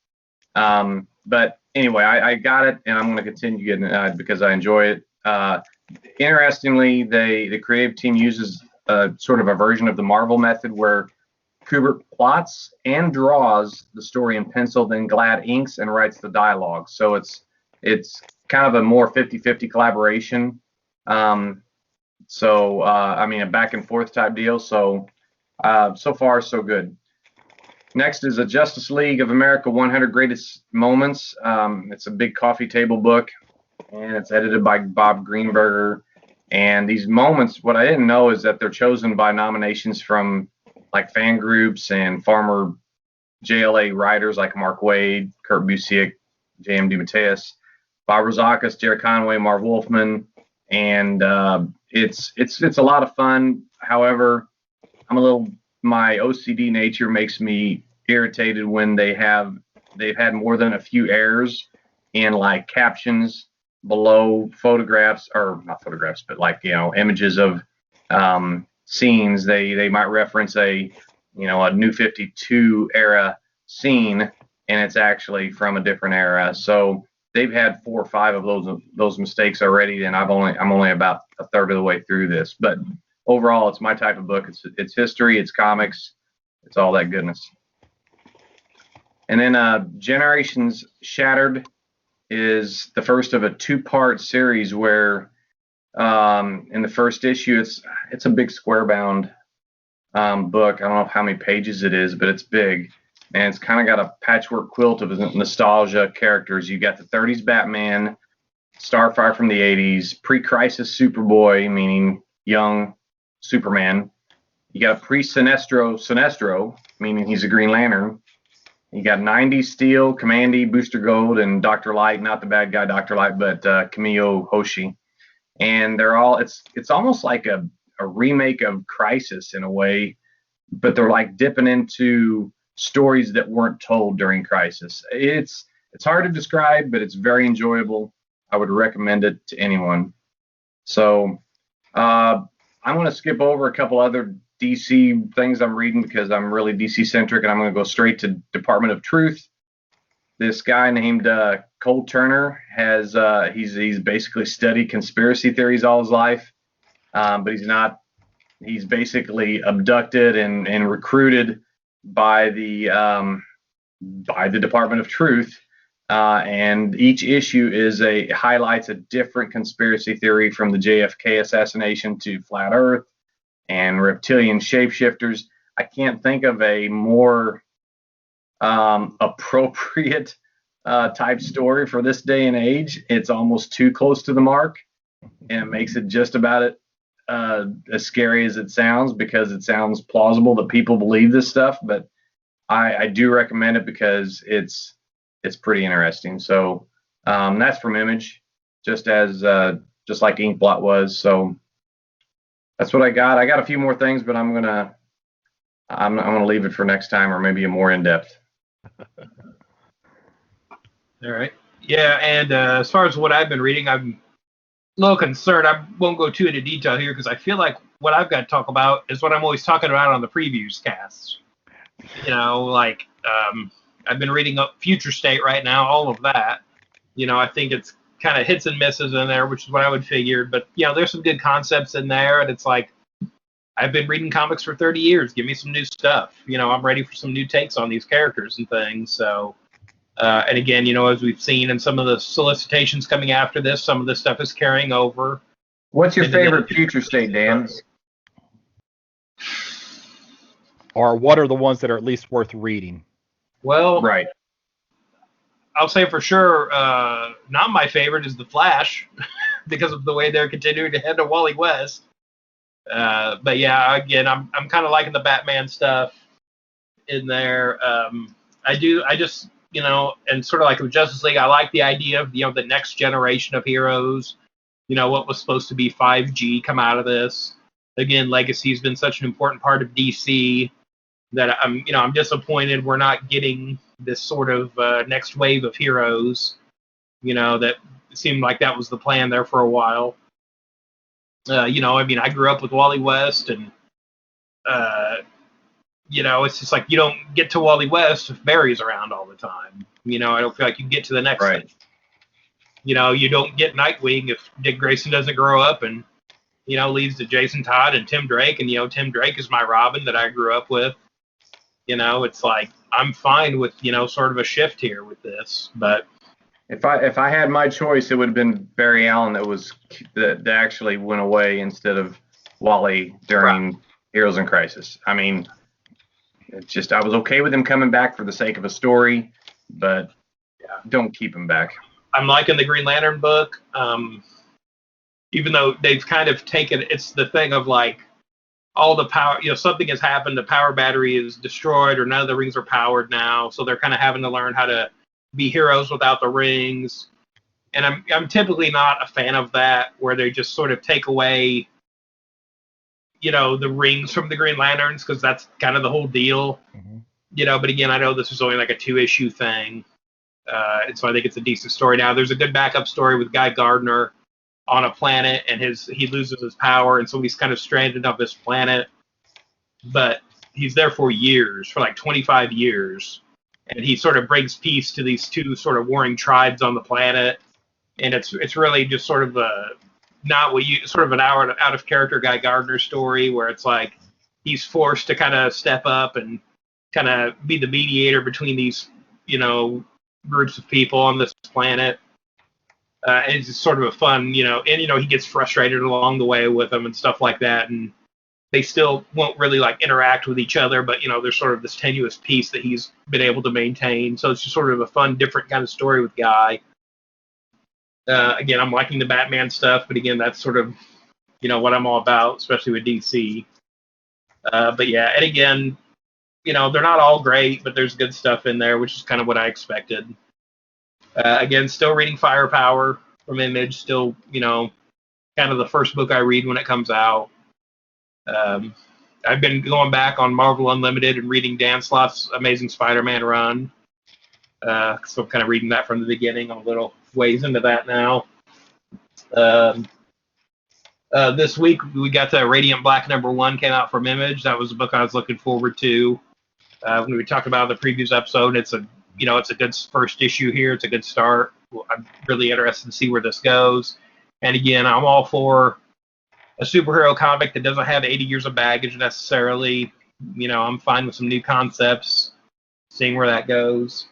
But anyway, I got it, and I'm going to continue getting it because I enjoy it. Interestingly, the creative team uses sort of a version of the Marvel method where Kubert plots and draws the story in pencil, then Glad inks and writes the dialogue. So it's kind of a more 50-50 collaboration. A back and forth type deal. So far, so good. Next is a Justice League of America 100 Greatest Moments. It's a big coffee table book, and it's edited by Bob Greenberger. And these moments, what I didn't know is that they're chosen by nominations from like fan groups and former JLA writers like Mark Waid, Kurt Busiek, J.M. DeMatteis, Bob Rozakis, Jerry Conway, Marv Wolfman, and it's a lot of fun. However, my OCD nature makes me irritated when they've had more than a few errors in like captions, below photographs, or not photographs, but like, images of scenes. They might reference a New 52 era scene, and it's actually from a different era. So they've had 4 or 5 of those mistakes already, and I'm only about a third of the way through this. But overall, it's my type of book. It's history, it's comics, it's all that goodness. And then Generations Shattered is the first of a 2-part series where in the first issue it's a big square bound book. I don't know how many pages it is, but it's big, and it's kind of got a patchwork quilt of nostalgia characters. You got the 30s Batman, Starfire from the 80s, pre-crisis Superboy, meaning young Superman. You got a pre-Sinestro, meaning he's a Green Lantern. You got 90s Steel, Commandy, Booster Gold, and Dr. Light, not the bad guy Dr. Light, but Kamiyo Hoshi. And they're all, it's almost like a remake of Crisis in a way, but they're like dipping into stories that weren't told during Crisis. It's hard to describe, but it's very enjoyable. I would recommend it to anyone. So I'm going to skip over a couple other DC things I'm reading because I'm really DC centric, and I'm going to go straight to Department of Truth. This guy named Cole Turner has he's basically studied conspiracy theories all his life, but he's basically abducted and recruited by the Department of Truth, and each issue highlights a different conspiracy theory, from the JFK assassination to flat Earth and reptilian shapeshifters. I can't think of a more appropriate type story for this day and age. It's almost too close to the mark, and it makes it just about as scary as it sounds, because it sounds plausible that people believe this stuff. But I do recommend it because it's pretty interesting. So that's from Image, just like Inkblot was. So that's what I got. I got a few more things, but I'm gonna leave it for next time, or maybe a more in depth. All right. Yeah, and as far as what I've been reading, I'm a little concerned. I won't go too into detail here because I feel like what I've got to talk about is what I'm always talking about on the previews casts. I've been reading up Future State right now, all of that. I think it's kind of hits and misses in there, which is what I would figure. But, there's some good concepts in there, and it's like, I've been reading comics for 30 years. Give me some new stuff. I'm ready for some new takes on these characters and things. So, and again, as we've seen in some of the solicitations coming after this, some of this stuff is carrying over. What's your favorite Future State, Dan? Or what are the ones that are at least worth reading? Well, right. I'll say for sure, not my favorite is The Flash, because of the way they're continuing to head to Wally West. But yeah, again, I'm kind of liking the Batman stuff in there. And sort of like with Justice League, I like the idea of the next generation of heroes. What was supposed to be 5G come out of this. Again, Legacy has been such an important part of DC that I'm disappointed we're not getting this sort of next wave of heroes. That seemed like that was the plan there for a while. I grew up with Wally West, and it's just like you don't get to Wally West if Barry's around all the time. I don't feel like you can get to the next thing. You don't get Nightwing if Dick Grayson doesn't grow up and leads to Jason Todd and Tim Drake, and Tim Drake is my Robin that I grew up with. It's like I'm fine with sort of a shift here with this, but if I had my choice, it would have been Barry Allen that actually went away instead of Wally during Heroes in Crisis. I mean, it's just I was okay with him coming back for the sake of a story, but don't keep him back. I'm liking the Green Lantern book, even though they've kind of taken it's the thing of like all the power, something has happened, the power battery is destroyed, or none of the rings are powered now, so they're kind of having to learn how to be heroes without the rings. And I'm typically not a fan of that, where they just sort of take away the rings from the Green Lanterns, because that's kind of the whole deal. Mm-hmm. But again, I know this was only like a 2-issue thing. And so I think it's a decent story. Now, there's a good backup story with Guy Gardner on a planet, and he loses his power, and so he's kind of stranded on this planet. But he's there for years, for like 25 years, and he sort of brings peace to these two sort of warring tribes on the planet. And it's really just sort of not what you sort of an out of character Guy Gardner story where it's like he's forced to kind of step up and kind of be the mediator between these groups of people on this planet. And it's just sort of a fun, and he gets frustrated along the way with them and stuff like that, and they still won't really like interact with each other, but there's sort of this tenuous peace that he's been able to maintain. So it's just sort of a fun, different kind of story with Guy. Again, I'm liking the Batman stuff, but again, that's sort of what I'm all about, especially with DC. But yeah, and again, they're not all great, but there's good stuff in there, which is kind of what I expected. Again, still reading Firepower from Image, still kind of the first book I read when it comes out. I've been going back on Marvel Unlimited and reading Dan Slott's Amazing Spider-Man run. So I'm kind of reading that from the beginning. I'm a little ways into that now. This week we got the Radiant Black #1 came out from Image. That was a book I was looking forward to. When we talked about the previous episode, it's a good first issue here. It's a good start. I'm really interested to see where this goes. And again, I'm all for a superhero comic that doesn't have 80 years of baggage necessarily. I'm fine with some new concepts, seeing where that goes.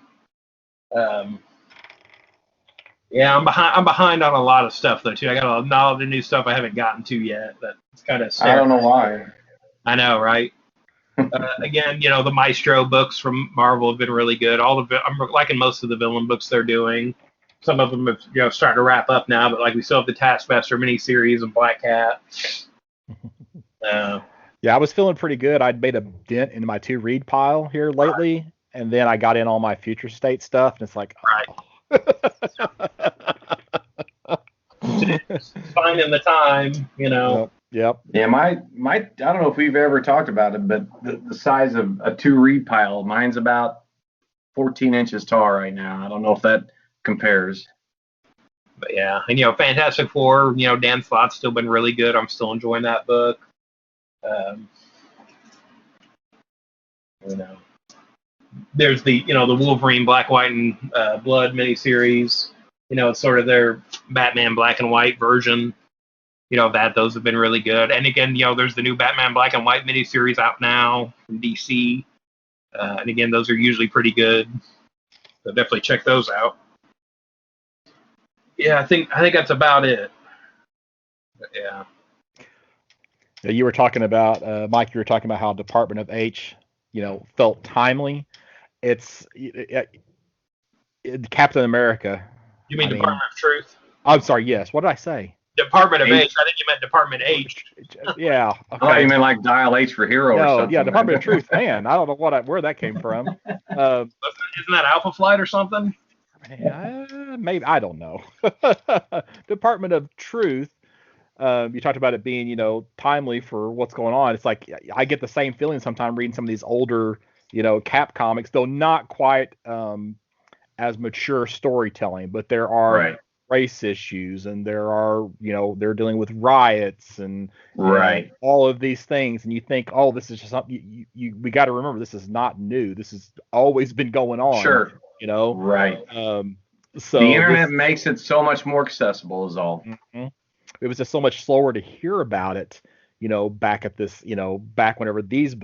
Yeah, I'm behind on a lot of stuff though too. I got a lot of new stuff I haven't gotten to yet. That's kind of I don't know why. I know, right? Again, the Maestro books from Marvel have been really good. I'm liking most of the villain books they're doing. Some of them have starting to wrap up now, but like we still have the Taskmaster miniseries and Black Cat. Yeah, I was feeling pretty good. I'd made a dent in my to read pile here lately, and then I got in all my Future State stuff, and it's like, right. Finding the time, Yep. Yeah, my I don't know if we've ever talked about it, but the size of a to read pile, mine's about 14 inches tall right now. I don't know if that compares. But yeah, and Fantastic Four, Dan Slott's still been really good. I'm still enjoying that book. There's the the Wolverine Black, White, and Blood miniseries. It's sort of their Batman Black and White version. Those have been really good. And again, there's the new Batman Black and White miniseries out now from DC. And again, those are usually pretty good. So definitely check those out. Yeah, I think that's about it. But yeah. You were talking about, Mike, you were talking about how Department of H, felt timely. It's Captain America. You mean Department of Truth? I'm sorry, yes. What did I say? Department of H. I think you meant Department H. Yeah. Okay. Oh, you mean like Dial H for Hero or something? Yeah, Department of Truth. Man, I don't know where that came from. Isn't that Alpha Flight or something? Maybe, I don't know. Department of Truth. You talked about it being, timely for what's going on. It's like I get the same feeling sometimes reading some of these older, Cap comics, though not quite as mature storytelling, but there are race issues, and there are, they're dealing with riots and all of these things, and you think, oh, this is just something we got to remember, this is not new. This has always been going on. Sure. Right. So the internet makes it so much more accessible is all. Mm-hmm. It was just so much slower to hear about it, back at this, back whenever these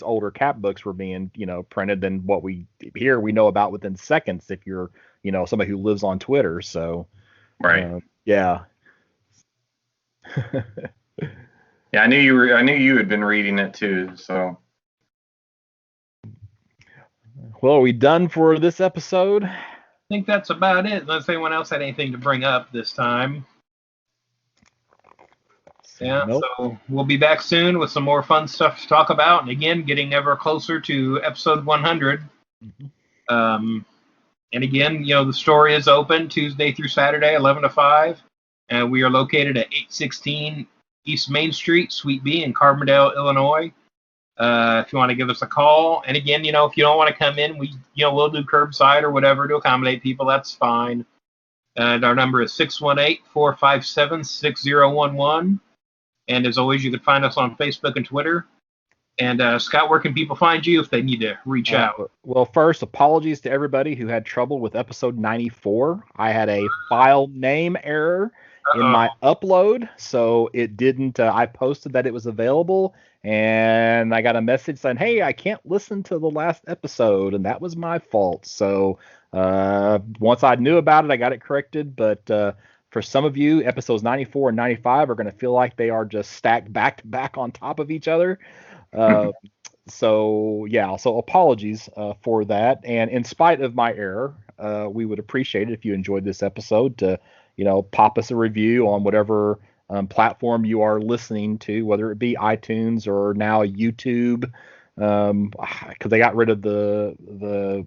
older Cap books were being, printed, than what we know about within seconds if you're, somebody who lives on Twitter. So, yeah. Yeah, I knew you had been reading it too. So, well, are we done for this episode? I think that's about it. Unless anyone else had anything to bring up this time. Yeah, nope. So we'll be back soon with some more fun stuff to talk about, and again, getting ever closer to episode 100. Mm-hmm. And again, the store is open Tuesday through Saturday, 11 to 5, and we are located at 816 East Main Street, Suite B in Carbondale, Illinois. If you want to give us a call, and again, if you don't want to come in, we'll do curbside or whatever to accommodate people. That's fine. And our number is 618-457-6011. And as always, you can find us on Facebook and Twitter. And Scott, where can people find you if they need to reach out? Well, first, apologies to everybody who had trouble with episode 94. I had a file name error in my upload, so it didn't. I posted that it was available, and I got a message saying, "Hey, I can't listen to the last episode," and that was my fault. So once I knew about it, I got it corrected. But for some of you, episodes 94 and 95 are going to feel like they are just stacked back to back on top of each other. So apologies for that. And in spite of my error, we would appreciate it if you enjoyed this episode to, pop us a review on whatever platform you are listening to, whether it be iTunes or now YouTube, because they got rid of the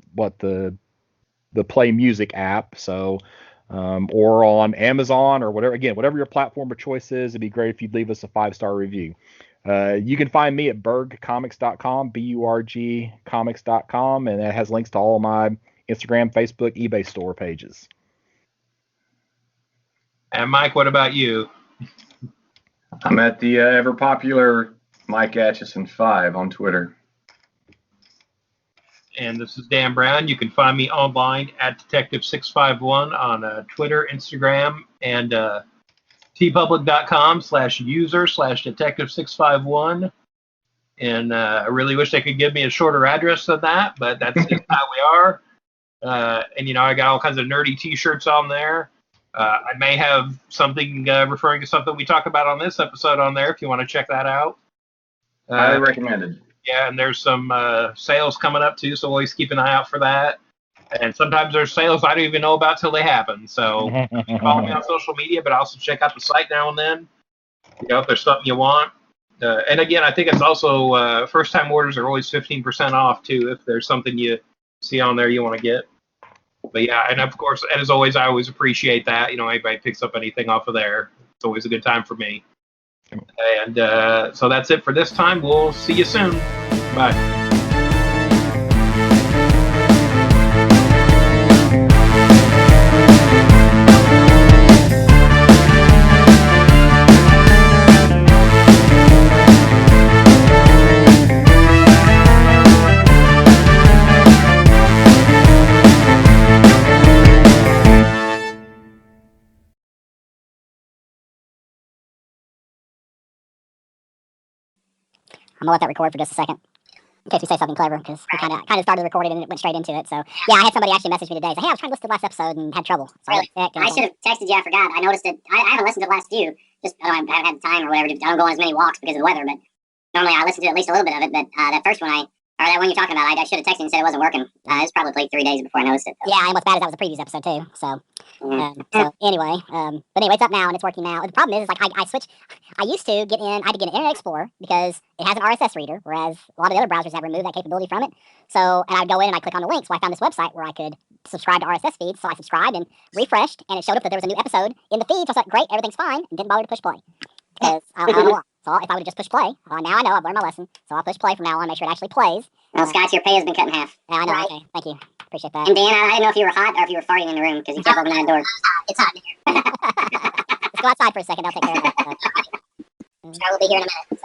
Play Music app. So, or on Amazon or whatever. Again, whatever your platform of choice is, it'd be great if you'd leave us a 5-star review. You can find me at burgcomics.com, BURG comics.com, and it has links to all of my Instagram, Facebook, eBay store pages. And Mike, what about you? I'm at the ever popular Mike Atchison 5 on Twitter. And this is Dan Brown. You can find me online at Detective651 on Twitter, Instagram, and tpublic.com/user/detective651. And I really wish they could give me a shorter address than that, but that's just how we are. And I got all kinds of nerdy t-shirts on there. I may have something referring to something we talk about on this episode on there if you want to check that out. Highly recommended. Yeah, and there's some sales coming up too, so always keep an eye out for that. And sometimes there's sales I don't even know about till they happen. So you can follow me on social media, but also check out the site now and then. If there's something you want. And again, I think it's also first-time orders are always 15% off too if there's something you see on there you want to get. But yeah, and of course, and as always, I always appreciate that. Anybody picks up anything off of there, it's always a good time for me. And so that's it for this time. We'll see you soon. Bye. I'm gonna let that record for just a second, in case we say something clever, because we kind of started recording and it went straight into it. So yeah, I had somebody actually message me today. Say, hey, I was trying to listen to the last episode and had trouble. So really? I should have texted you. I forgot. I noticed it. I haven't listened to the last few. Just I haven't had the time or whatever. I don't go on as many walks because of the weather. But normally I listen to at least a little bit of it. But that first one that one you're talking about, I should have texted and said it wasn't working. It was probably like 3 days before I noticed it. Though. Yeah, and what's bad is that was a previous episode too. So so anyway, but anyway, it's up now and it's working now. The problem is like I switched. I used to get in. I had to get an Internet Explorer because it has an RSS reader, whereas a lot of the other browsers have removed that capability from it. So, and I'd go in and I'd click on the link. So I found this website where I could subscribe to RSS feeds. So I subscribed and refreshed, and it showed up that there was a new episode in the feed. So I was like, great, everything's fine, and didn't bother to push play because I don't know why. So if I would have just pushed play, now I know I've learned my lesson. So I'll push play from now on, make sure it actually plays. Well, Scott, your pay has been cut in half. Yeah, I know. Right? Okay, thank you. Appreciate that. And Dan, I didn't know if you were hot or if you were farting in the room because you kept opening that door. It's hot in here. Let's go outside for a second. I'll take care of that. I will be here in a minute.